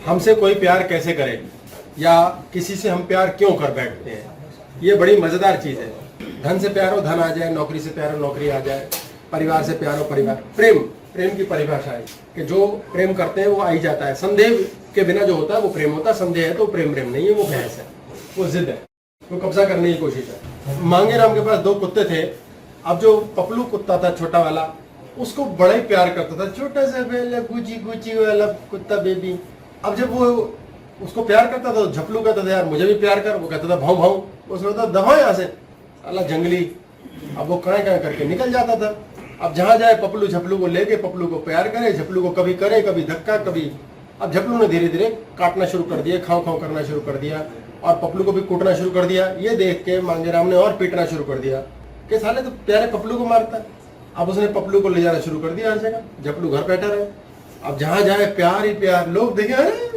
हमसे कोई प्यार कैसे करे या किसी से हम प्यार क्यों कर बैठते हैं, ये बड़ी मजेदार चीज है। धन से प्यार हो धन आ जाए, नौकरी से प्यार हो नौकरी आ जाए, परिवार से प्यार हो परिवार। प्रेम की परिभाषा है कि जो प्रेम करते हैं वो आ ही जाता है। संदेह के बिना जो होता है वो प्रेम होता है, संदेह है तो प्रेम नहीं है, वो बहस है, वो जिद है, वो कब्जा करने की कोशिश है। मांगेराम के पास 2 कुत्ते थे। अब जो पपलू कुत्ता था छोटा वाला, उसको बड़ा ही प्यार करता था, छोटा सा गुची गुची वाला कुत्ता बेबी। अब जब वो उसको प्यार करता था, झपलू कहता था यार मुझे भी प्यार कर, वो कहता था भाऊ भाऊ, उसको कहता दबा यहाँ से साला जंगली। अब वो कहाँ करके निकल जाता था। अब जहां जाए पपलू झपलू को लेके पपलू को प्यार करे, झपलू को कभी करे कभी धक्का कभी। अब झपलू ने धीरे धीरे काटना शुरू कर दिया, खाओ खाओ करना शुरू कर दिया और पपलू को भी कूटना शुरू कर दिया। ये देख के मांगेराम ने और पीटना शुरू कर दिया कि साले तो प्यारे पपलू को मारता है। अब उसने पपलू को ले जाना शुरू कर दिया हर जगह, झपलू घर बैठा रहे। अब जहां जाए प्यार ही प्यार, लोग देखे अरे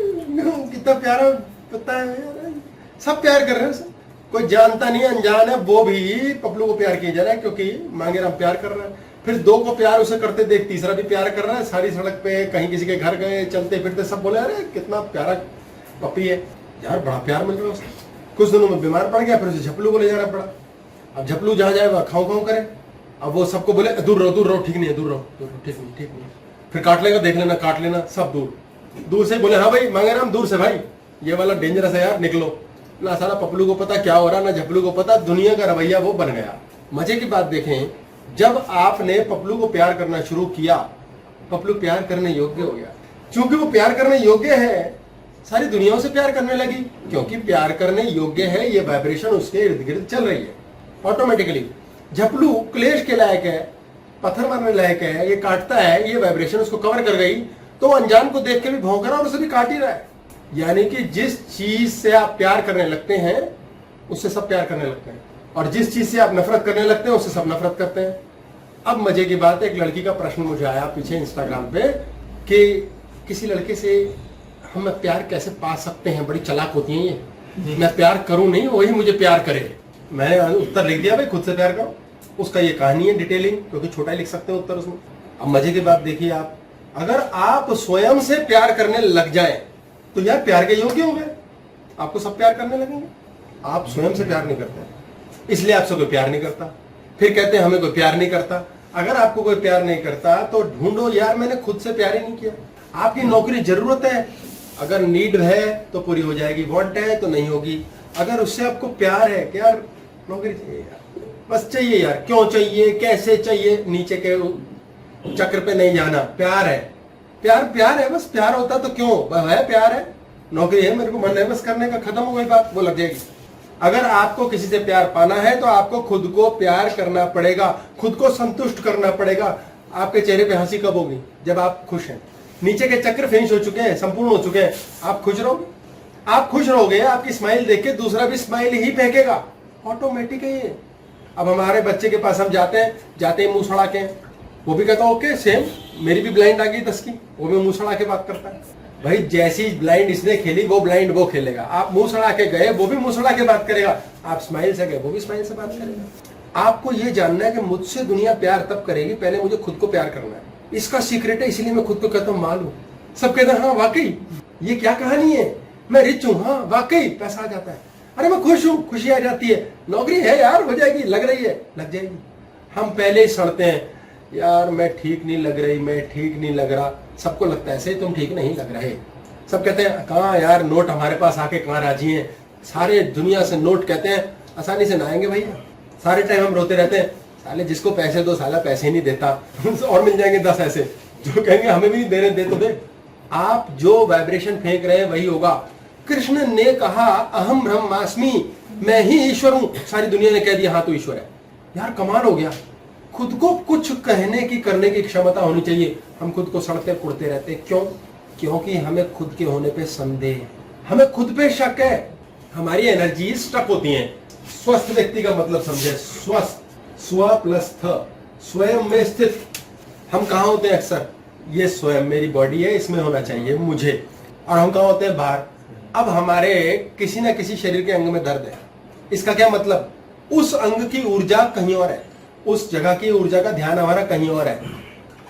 कितना प्यारा कुत्ता है, सब प्यार कर रहे हैं। कोई जानता नहीं अनजान है वो भी पपलू को प्यार किया जा रहा है क्योंकि मांगेराम प्यार कर रहा है। फिर 2 को प्यार उसे करते देख तीसरा भी प्यार कर रहा है। सारी सड़क पे कहीं किसी के घर गए, चलते फिरते सब बोले अरे कितना प्यारा पपी है यार, बड़ा प्यार मिल रहा है उसे। कुछ दिनों में बीमार पड़ गया, फिर उसे झपलू को ले जाना पड़ा। अब झपलू जहां जाए वह खाओ खाओ करे। अब वो सबको बोले दूर रहो ठीक नहीं है, दूर रहो ठीक नहीं। फिर काट लेगा, देख लेना काट लेना, सब दूर से बोले हाँ भाई मांगेराम दूर से भाई, ये वाला डेंजरस है यार, निकलो। ना सारा पपलू को पता क्या हो रहा, ना झपलू को पता, दुनिया का रवैया वो बन गया। मजे की बात देखें, जब आपने पपलू को प्यार करना शुरू किया, पपलू प्यार करने योग्य हो गया। क्योंकि वो प्यार करने योग्य है, सारी दुनिया से प्यार करने लगी। क्योंकि प्यार करने योग्य है, ये वाइब्रेशन उसके इर्द गिर्द चल रही है ऑटोमेटिकली। झपलू क्लेश के लायक है, पत्थर मारने लायक है, ये काटता है, ये वाइब्रेशन उसको कवर कर गई तो अनजान को देख के भी भौंक रहा और उसे भी काट ही रहा है। यानी कि जिस चीज से आप प्यार करने लगते हैं उससे सब प्यार करने लगते हैं, और जिस चीज से आप नफरत करने लगते हैं उससे सब नफरत करते हैं। अब मजे की बात है, एक लड़की का प्रश्न मुझे आया पीछे इंस्टाग्राम पे कि किसी लड़के से हम प्यार कैसे पा सकते हैं, बड़ी चालाक होती हैं ये, मैं प्यार करूं नहीं वही मुझे प्यार करे। मैंने उत्तर लिख दिया भाई खुद से प्यार करो। उसका ये कहानी है डिटेलिंग, क्योंकि छोटा ही लिख सकते हैं उत्तर उसमें। अब मजे की बात देखिए, आप अगर आप स्वयं से प्यार करने लग जाए तो यार प्यार के योग्य हो गए, आपको सब प्यार करने लगेंगे। आप स्वयं से प्यार नहीं करते, इसलिए आपसे कोई प्यार नहीं करता। फिर कहते हैं हमें कोई प्यार नहीं करता। अगर आपको कोई प्यार नहीं करता तो ढूंढो यार, मैंने खुद से प्यार ही नहीं किया। आपकी नौकरी जरूरत है, अगर नीड है तो पूरी हो जाएगी, वांट है तो नहीं होगी। अगर उससे आपको प्यार है कि यार नौकरी चाहिए यार, बस चाहिए यार, क्यों चाहिए कैसे चाहिए, नीचे के चक्र पे नहीं जाना, प्यार है प्यार है, बस प्यार होता तो क्यों है, प्यार है, नौकरी है, मेरे को मन है बस करने का, खत्म हो गई बात, वो लग जाएगी। अगर आपको किसी से प्यार पाना है तो आपको खुद को प्यार करना पड़ेगा, खुद को संतुष्ट करना पड़ेगा। आपके चेहरे पे हंसी कब होगी? जब आप खुश हैं। नीचे के चक्र फिनिश हो चुके हैं, संपूर्ण हो चुके हैं, आप खुश रहोगे। आप खुश रहोगे, आपकी स्माइल देख के दूसरा भी स्माइल ही फेंकेगा, ऑटोमेटिक है ये। अब हमारे बच्चे के पास हम जाते ही मुंह सड़ा के, वो भी कहता ओके सेम, मेरी भी ब्लाइंड आ गई 10 की, वो भी मुंह सड़ा के बात करता है। भाई जैसी ब्लाइंड इसने खेली वो ब्लाइंड वो खेलेगा। आप मुंह सड़ा के गए, वो भी मुंह सड़ा के बात करेगा। आप स्माइल से गए, वो भी स्माइल से बात करेगा। आपको ये जानना है कि मुझसे दुनिया प्यार तब करेगी, पहले मुझे खुद को प्यार करना है। इसका सीक्रेट है, इसलिए मैं खुद को कहता हूँ मालूम। सब कहते हैं हाँ वाकई ये क्या कहानी है, मैं रिच हूँ, हाँ वाकई पैसा आ जाता है, अरे मैं खुश हूँ, खुशी आ जाती है, नौकरी है यार हो जाएगी, लग रही है लग जाएगी। हम पहले ही सड़ते हैं, यार मैं ठीक नहीं लग रही, मैं ठीक नहीं लग रहा। सबको लगता है ऐसे तुम ठीक नहीं लग रहे। सब कहते हैं कहाँ यार नोट हमारे पास आके कहाँ राजी हैं, सारे दुनिया से नोट कहते हैं आसानी से ना आएंगे भैया। सारे टाइम हम रोते रहते हैं साले जिसको पैसे दो साला पैसे ही नहीं देता और मिल जाएंगे 10 ऐसे जो कहेंगे हमें भी नहीं दे रहे, दे तो दे। आप जो वाइब्रेशन फेंक रहे हैं वही होगा। कृष्ण ने कहा अहम ब्रह्मास्मि, मैं ही ईश्वर हूं। सारी दुनिया ने कह दिया हाँ तो ईश्वर है। यार कमाल हो गया। खुद को कुछ कहने की करने की क्षमता होनी चाहिए। हम खुद को सड़ते कुड़ते रहते, क्यों? क्योंकि हमें खुद के होने पे संदेह, हमें खुद पे शक है, हमारी एनर्जी स्टक होती हैं। स्वस्थ व्यक्ति का मतलब समझे, स्वस्थ, स्व प्लस थ, स्वयं में स्थित। हम कहाँ होते हैं अक्सर? ये स्वयं मेरी बॉडी है, इसमें होना चाहिए मुझे। और हम कहाँ होते हैं? बाहर। अब हमारे किसी न किसी शरीर के अंग में दर्द है, इसका क्या मतलब? उस अंग की ऊर्जा कहीं और है, उस जगह की ऊर्जा का ध्यान हमारा कहीं और है।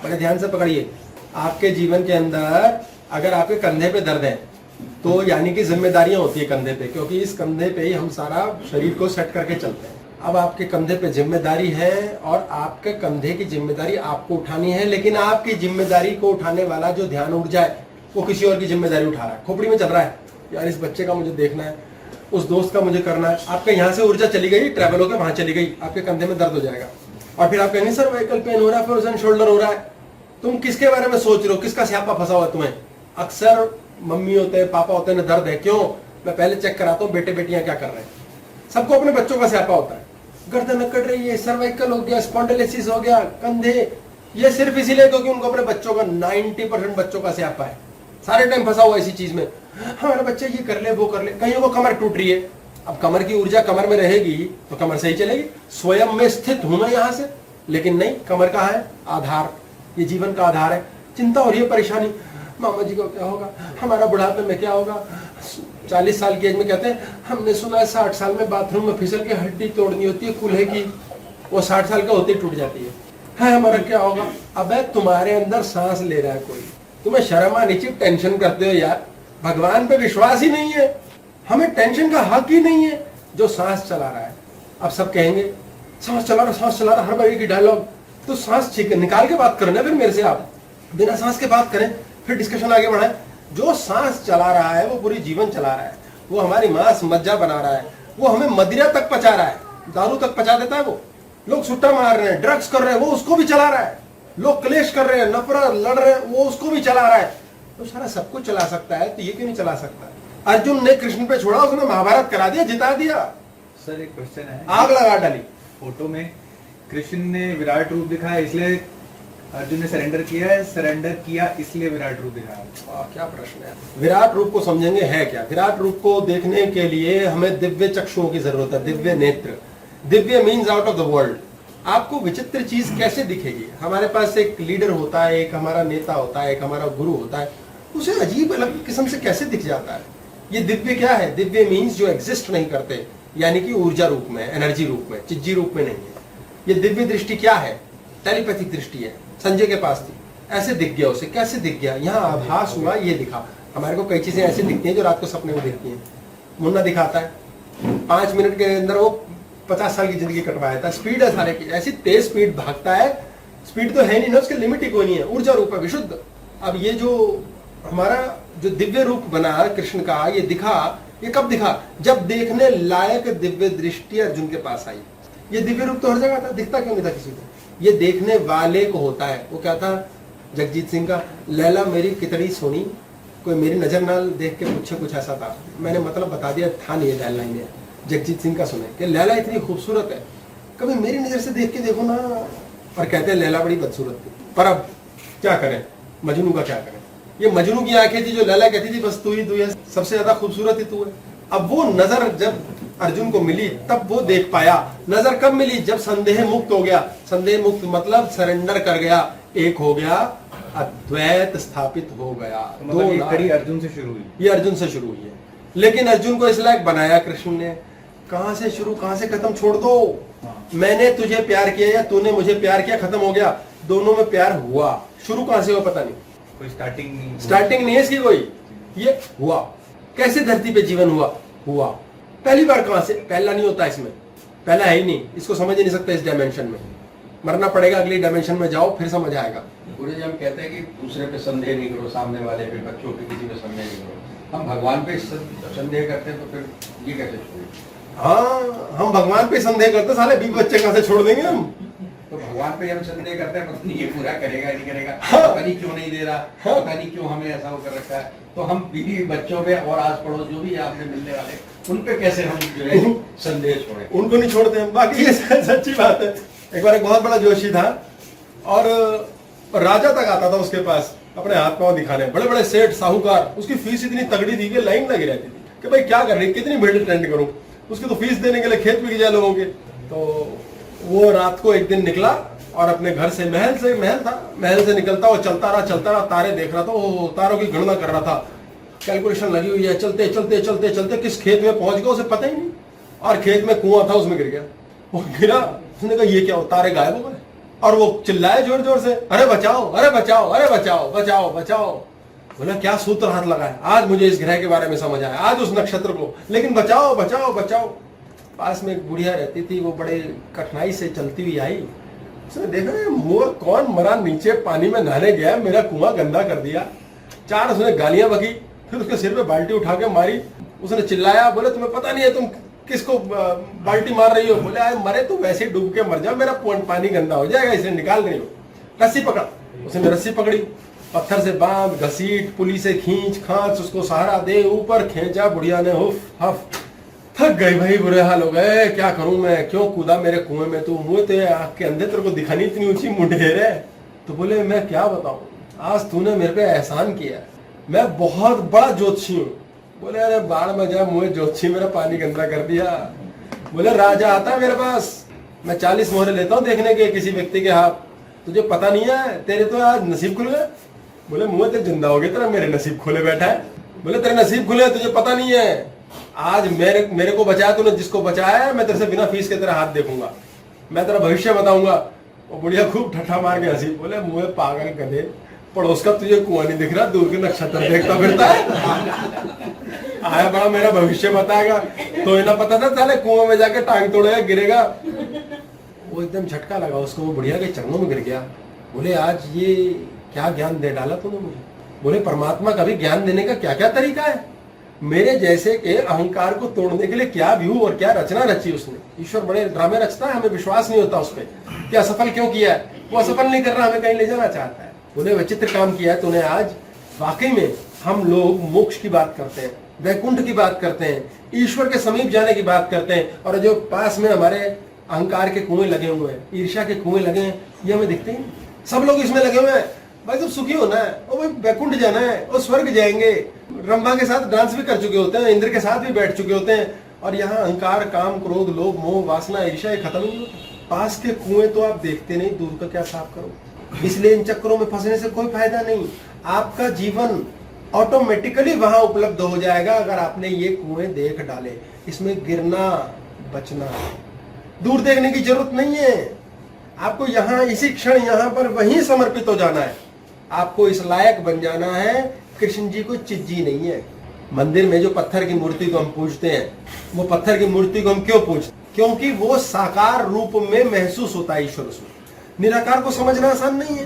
बड़े ध्यान से पकड़िए। आपके जीवन के अंदर अगर आपके कंधे पे दर्द है तो यानी कि जिम्मेदारियां होती है कंधे पे, क्योंकि इस कंधे पे ही हम सारा शरीर को सेट करके चलते हैं। अब आपके कंधे पे जिम्मेदारी है और आपके कंधे की जिम्मेदारी आपको उठानी है, लेकिन आपकी जिम्मेदारी को उठाने वाला जो ध्यान उठ जाए वो किसी और की जिम्मेदारी उठा रहा है। खोपड़ी में चल रहा है, यार इस बच्चे का मुझे देखना है, उस दोस्त का मुझे करना है। आपके यहाँ से ऊर्जा चली गई, ट्रैवल होकर वहां चली गई, आपके कंधे में दर्द हो जाएगा और फिर आप कहेंगे सर्वाइकल पेन हो रहा है, फ्रोजन शोल्डर हो रहा है। तुम किसके बारे में सोच रहे हो, किसका स्यापा फंसा हुआ तुम्हें? अक्सर मम्मी होते हैं, पापा होते हैं, दर्द है। क्यों? मैं पहले चेक कराता हूँ बेटे बेटियां क्या कर रहे हैं। सबको अपने बच्चों का स्यापा होता है, गर्दन अकड़ रही है, सर्वाइकल हो गया, स्पॉन्डिलोसिस हो गया, कंधे। ये सिर्फ इसीलिए क्योंकि उनको अपने बच्चों का 90% बच्चों का स्यापा है, सारे टाइम फंसा हुआ इसी चीज में। हमारा बच्चा ये कर ले वो कर ले, कहीं वो कमर टूट रही है। अब कमर की ऊर्जा कमर में रहेगी तो कमर सही चलेगी। स्वयं में स्थित हूं मैं यहां से, लेकिन नहीं, कमर का है आधार, ये जीवन का आधार है। चिंता हो रही है, परेशानी, मामा जी को क्या होगा, हमारा बुढ़ापे में क्या होगा। 40 साल की एज में कहते हैं हमने सुना है 60 साल में बाथरूम में फिसल के हड्डी तोड़नी होती है कूल्हे की, वो 60 साल का होते ही टूट जाती है हमारा क्या होगा। अबे तुम्हारे अंदर सांस ले रहा है कोई, तुम्हें शर्म आनी चाहिए, टेंशन करते हो यार। भगवान पे विश्वास ही नहीं है, हमें टेंशन का हक ही नहीं है। जो सांस चला रहा है, अब सब कहेंगे सांस चला रहा, सांस चला रहा, हर बार की डायलॉग। तो सांस निकाल के बात करना फिर मेरे से, आप बिना सांस के बात करें, फिर डिस्कशन आगे बढ़ाएं। जो सांस चला रहा है वो पूरी जीवन चला रहा है, वो हमारी मांस मज्जा बना रहा है, वो हमें मदिरा तक पचा रहा है, दारू तक पचा देता है। वो लोग सुट्टा मार रहे हैं, ड्रग्स कर रहे हैं, वो उसको भी चला रहा है। लोग क्लेश कर रहे हैं, नफरत लड़ रहे हैं, वो उसको भी चला रहा है। तो सारा सब कुछ चला सकता है, तो ये क्यों नहीं चला सकता? अर्जुन ने कृष्ण पे छोड़ा, उसने महाभारत करा दिया, जिता दिया। सर एक क्वेश्चन है, आग लगा डाली। फोटो में कृष्ण ने विराट रूप दिखाया इसलिए अर्जुन ने सरेंडर किया है, सरेंडर किया इसलिए विराट रूप दिखाया। क्या प्रश्न है। विराट रूप को समझेंगे है क्या? विराट रूप को देखने के लिए हमें दिव्य चक्षुओं की जरूरत है, दिव्य नेत्र। Divya means out of the world. आपको विचित्र चीज कैसे दिखेगी? हमारे पास एक लीडर होता है, एक हमारा नेता होता है, एक हमारा गुरु होता है, उसे अजीब अलग किस्म से कैसे दिख जाता है। ये दिव्य क्या है? दिव्य मीन्स जो एग्जिस्ट नहीं करते, यानी कि ऊर्जा रूप में, एनर्जी रूप में, चिज्जी रूप में नहीं है। ये दिव्य दृष्टि क्या है? टेलीपैथिक दृष्टि है। संजय के पास थी, ऐसे दिख गया उसे। कैसे दिख गया? यहाँ आभास हुआ, ये दिखा। हमारे को कई चीजें ऐसी दिखती हैं जो रात को सपने में दिखती हैं। मुन्ना दिखाता है 5 मिनट के अंदर वो 50 साल की जिंदगी कटवाया था। स्पीड है सारे की, ऐसी तेज स्पीड भागता है। स्पीड तो है नहीं ना, उसकी लिमिट ही कोई नहीं है, ऊर्जा रूप है, विशुद्ध। अब ये जो हमारा जो दिव्य रूप बना कृष्ण का, ये दिखा, ये कब दिखा? जब देखने लायक दिव्य दृष्टि अर्जुन के पास आई। ये दिव्य रूप तो हर जगह था, दिखता क्यों नहीं था किसी को? ये देखने वाले को होता है। वो क्या था जगजीत सिंह का, लैला मेरी कितनी सोनी, कोई मेरी नजर ना देख के पूछे, कुछ ऐसा था। मैंने मतलब बता दिया, था नहीं ये लाइन है, जगजीत सिंह का सुने कि लैला इतनी खूबसूरत है, कभी मेरी नजर से देख के देखो ना। और कहते हैं लैला बड़ी बदसूरत थी। पर अब क्या करें, मजनू का क्या करें? ये मजनू की आंखें थी जो लैला कहती थी बस तू ही तू है, सबसे ज्यादा खूबसूरत ही तू है। अब वो नजर जब अर्जुन को मिली तब वो देख पाया। नजर कब मिली? जब संदेह मुक्त हो गया। संदेह मुक्त मतलब सरेंडर कर गया, एक हो गया, अद्वैत स्थापित हो गया। तो मतलब ये कड़ी अर्जुन से शुरू हुई। ये अर्जुन से शुरू हुई है, लेकिन अर्जुन को इस लायक बनाया कृष्ण ने। कहां से शुरू कहां से खत्म छोड़ दो। मैंने तुझे प्यार किया या तूने मुझे प्यार किया, खत्म हो गया। दोनों में प्यार हुआ, शुरू कहां से हुआ पता नहीं, कोई स्टार्टिंग नहीं है इसकी कोई। ये हुआ कैसे? धरती पे जीवन हुआ पहली बार। कहां से? पहला नहीं होता इसमें, पहला है ही नहीं, इसको समझ ही नहीं सकते इस डायमेंशन में। मरना पड़ेगा, अगली डायमेंशन में जाओ, फिर समझ आएगा। गुरु जी हम कहते हैं कि दूसरे पे संदेह नहीं करो, सामने वाले पे, बच्चों पे, किसी पे संदेह नहीं करो। हम भगवान पे संदेह करते हैं तो फिर ये कैसे छोड़े? हाँ, हम भगवान पे संदेह करते, साले 20 बच्चे कहां से छोड़ देंगे हम? तो भगवान पे हम संदेह करते हैं, पता नहीं ये पूरा करेगा नहीं करेगा, हाँ। पता नहीं क्यों नहीं दे रहा, हाँ। पता नहीं क्यों हमें ऐसा वो कर रखा है। तो हम बीवी बच्चों पे और आस पड़ोस जो भी आपने मिलने वाले, उन पे कैसे हम जो है संदेह छोड़े? उनको नहीं छोड़ते हम। बाकी ये सच्ची बात है। एक बार एक बहुत बड़ा जोशी था और राजा तक आता था उसके पास अपने हाथ पांव दिखाने। बड़े बड़े सेठ साहूकार, उसकी फीस इतनी तगड़ी थी कि लाइन लगी रहती थी कि भाई क्या कर रही, कितनी भीड़ अटेंड करूं, उसकी तो फीस देने के लिए खेत भी जाए लोगों के। तो वो रात को एक दिन निकला और अपने घर से, महल था, महल से निकलता और चलता रहा, तारे देख रहा था, वो तारों की गणना कर रहा था। कैलकुलेशन लगी हुई है, चलते चलते चलते चलते किस खेत में पहुंच गया उसे पता ही नहीं। और खेत में कुआं था, उसमें गिर गया। वो गिरा, उसने कहा ये क्या हो, तारे गायब हो गए। और वो चिल्लाए जोर जोर से, अरे बचाओ, अरे बचाओ, अरे बचाओ, बचाओ, बचाओ। बोला क्या सूत्र हाथ लगाए, आज मुझे इस ग्रह के बारे में समझ आया, आज उस नक्षत्र को, लेकिन बचाओ बचाओ बचाओ। पास में एक बुढ़िया रहती थी, वो बड़े कठिनाई से चलती हुई आई, उसने देखा ये मोर कौन मरा नीचे पानी में नहाने गया, मेरा कुआं गंदा कर दिया। 4 उसने गालियां बकी, फिर उसके सिर पे बाल्टी उठा के मारी। उसने चिल्लाया, बोले तुम्हें पता नहीं है तुम किसको बाल्टी मार रही हो? बोले आए मरे तो वैसे ही डूब के मर जा, मेरा पानी गंदा हो जाएगा, इसे निकाल रही हो। रस्सी पकड़, उसने रस्सी पकड़ी, पत्थर से बांध घसीट, पुली से खींच खांच, उसको सहारा दे, ऊपर खींचा। बुढ़िया ने हुफ हफ, थक गई भाई, बुरे हाल हो गए, क्या करूं मैं, क्यों कूदा मेरे कुएं में, तू मुंह तो आंख के अंदर तेरे को दिखानी इतनी ऊंची मुंडेर है। तो बोले मैं क्या बताऊं, आज तूने मेरे पे एहसान किया, मैं बहुत बड़ा ज्योतिषी हूँ। बोले अरे बाढ़ में जा, मुझे ज्योतिषी मेरा पानी गंदा कर दिया। बोले राजा आता है मेरे पास, मैं 40 मोहरे लेता हूँ देखने के किसी व्यक्ति के हाथ, तुझे पता नहीं है, तेरे तो आज नसीब खुल गए। बोले मुंह तेरे जिंदा हो गया, तेरा मेरे नसीब खुले बैठा है। बोले तेरे नसीब खुले, तुझे पता नहीं है, आज मेरे को बचाया तूने, जिसको बचाया है मैं तेरे से बिना फीस के तेरा हाथ देखूंगा, मैं तेरा भविष्य बताऊंगा। वो बुढ़िया खूब ठट्ठा मार के हंसी। बोले मुंह पागल गधे, पड़ोस का तुझे कुआं नहीं दिख रहा, दूर के नक्षत्र देखता फिरता है। आया बड़ा मेरा भविष्य बताएगा, तो इतना पता था साले कुआं में जाके टांग तोड़ेगा, गिरेगा। वो एकदम झटका लगा उसको, वो बुढ़िया के चरणों में गिर गया। बोले आज ये क्या ज्ञान दे डाला तूने मुझे। बोले परमात्मा का भी ज्ञान देने का क्या क्या तरीका है, मेरे जैसे के अहंकार को तोड़ने के लिए क्या व्यू और क्या रचना रची उसने। ईश्वर बड़े ड्रामे रचता है, हमें विश्वास नहीं होता उस पर कि असफल क्यों किया है, वो असफल नहीं कर रहा, हमें कहीं ले जाना चाहता है। बोले विचित्र काम किया है तूने आज, वाकई में हम लोग मोक्ष की बात करते हैं, वैकुंठ की बात करते हैं, ईश्वर के समीप जाने की बात करते हैं, और जो पास में हमारे अहंकार के कुएं लगे हुए हैं, ईर्ष्या के कुएं लगे हैं, ये हमें दिखते हैं। सब लोग इसमें लगे हुए हैं, भाई तुम सुखी होना है, और भाई वैकुंठ जाना है, और स्वर्ग जाएंगे, रंभा के साथ डांस भी कर चुके होते हैं, इंद्र के साथ भी बैठ चुके होते हैं, और यहाँ अहंकार काम क्रोध लोभ मोह वासना ईर्ष्या खत्म नहीं होता। पास के कुएं तो आप देखते नहीं, दूर का क्या साफ करो। इसलिए इन चक्करों में फंसने से कोई फायदा नहीं, आपका जीवन ऑटोमेटिकली वहां उपलब्ध हो जाएगा अगर आपने ये कुएं देख डाले। इसमें गिरना बचना, दूर देखने की जरूरत नहीं है, आपको यहाँ इसी क्षण यहाँ पर वहीं समर्पित हो जाना है। आपको इस लायक बन जाना है, कृष्ण जी को चिज्जी नहीं है। मंदिर में जो पत्थर की मूर्ति को हम पूजते हैं, वो पत्थर की मूर्ति को हम क्यों पूजते? क्योंकि वो साकार रूप में महसूस होता है ईश्वर उसमें। निराकार को समझना आसान नहीं है।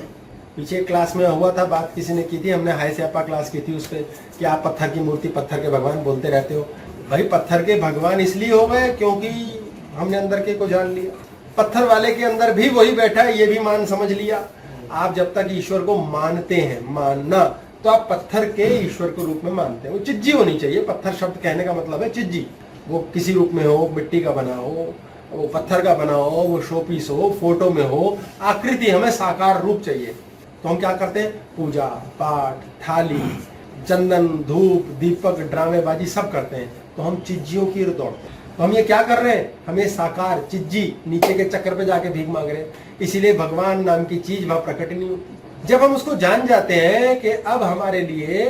पीछे क्लास में हुआ था, बात किसी ने की थी, हमने हाई स्यापा क्लास की थी उस पर कि आप पत्थर की मूर्ति पत्थर के भगवान बोलते रहते हो। भाई पत्थर के भगवान इसलिए हो गए क्योंकि हमने अंदर के को जान लिया, पत्थर वाले के अंदर भी वही बैठा है, ये भी मान समझ लिया। आप जब तक ईश्वर को मानते हैं, मानना तो आप पत्थर के ईश्वर के रूप में मानते हैं। वो चिज्जी होनी चाहिए, पत्थर शब्द कहने का मतलब है चिज्जी। वो किसी रूप में हो, मिट्टी का बना हो, वो पत्थर का बना हो, वो शोपीस हो, फोटो में हो, आकृति, हमें साकार रूप चाहिए। तो हम क्या करते हैं? पूजा पाठ, थाली, चंदन, धूप, दीपक, ड्रामेबाजी सब करते हैं। तो हम चिज्जियों की ओर दौड़ते हैं। तो हम ये क्या कर रहे हैं? हम ये साकार चिज्जी नीचे के चक्कर पे जाके भीख मांग रहे हैं। इसीलिए भगवान नाम की चीज वह प्रकट नहीं होती। जब हम उसको जान जाते हैं कि अब हमारे लिए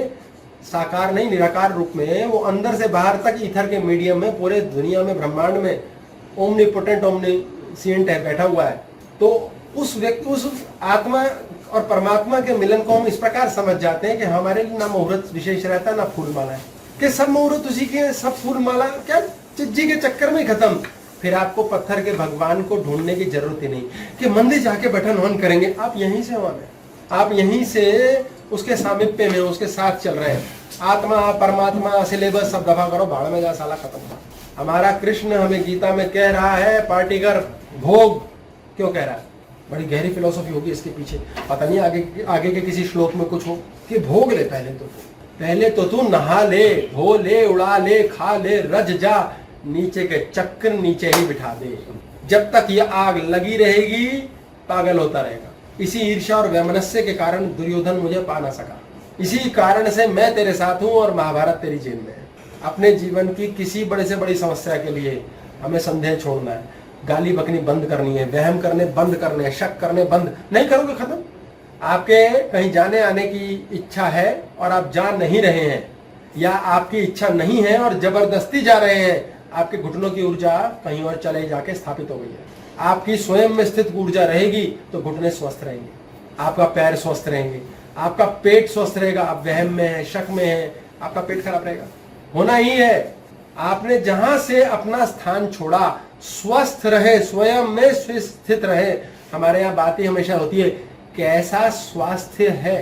साकार नहीं निराकार रूप में, वो अंदर से बाहर तक ईथर के मीडियम में, पूरे दुनिया में, ब्रह्मांड में ओमनीपोटेंट ओमनीसिएंट है, बैठा हुआ है। तो उस व्यक्ति, उस आत्मा और परमात्मा के मिलन को हम इस प्रकार समझ जाते हैं कि हमारे लिए ना मुहूर्त विशेष रहता है, ना फूल माला है, कि सब मुहूर्त उसी के, सब फूल माला क्या चिज्जी के चक्कर में खत्म। फिर आपको पत्थर के भगवान को ढूंढने की जरूरत ही नहीं कि मंदिर जाके बैठन हवन करेंगे। आप यहीं से हवन है, आप यहीं से उसके सामिप्य में, उसके साथ चल रहे हैं। आत्मा परमात्मा सिलेबस सब दफा करो, भाड़ में जा, साला खत्म। हमारा कृष्ण हमें गीता में कह रहा है पार्टीकर भोग, क्यों कह रहा है? बड़ी गहरी फिलोसॉफी होगी इसके पीछे, पता नहीं आगे के किसी श्लोक में कुछ हो कि भोग ले, पहले तो तू नहा ले, धो ले, उड़ा ले, खा ले, रज जा, नीचे के चक्कर नीचे ही बिठा दे। जब तक ये आग लगी रहेगी पागल होता रहेगा। इसी ईर्ष्या और वैमनस्य के कारण दुर्योधन मुझे पा ना सका, इसी कारण से मैं तेरे साथ हूं और महाभारत तेरी जेल में है। अपने जीवन की किसी बड़े से बड़ी समस्या के लिए हमें संदेह छोड़ना है, गाली बकनी बंद करनी है, वहम करने बंद करने हैं, शक करने बंद नहीं करोगे खत्म। आपके कहीं जाने आने की इच्छा है और आप जा नहीं रहे हैं, या आपकी इच्छा नहीं है और जबरदस्ती जा रहे हैं, आपके घुटनों की ऊर्जा कहीं और चले जाके स्थापित हो गई है। आपकी स्वयं में स्थित ऊर्जा रहेगी तो घुटने स्वस्थ रहेंगे, आपका पैर स्वस्थ रहेंगे, आपका पेट स्वस्थ रहेगा। आप वहम में है, शक में है, आपका पेट खराब रहेगा, होना ही है। आपने जहां से अपना स्थान छोड़ा, स्वस्थ रहे, स्वयं में स्थित रहे। हमारे यहाँ बात ही हमेशा होती है कैसा स्वास्थ्य है।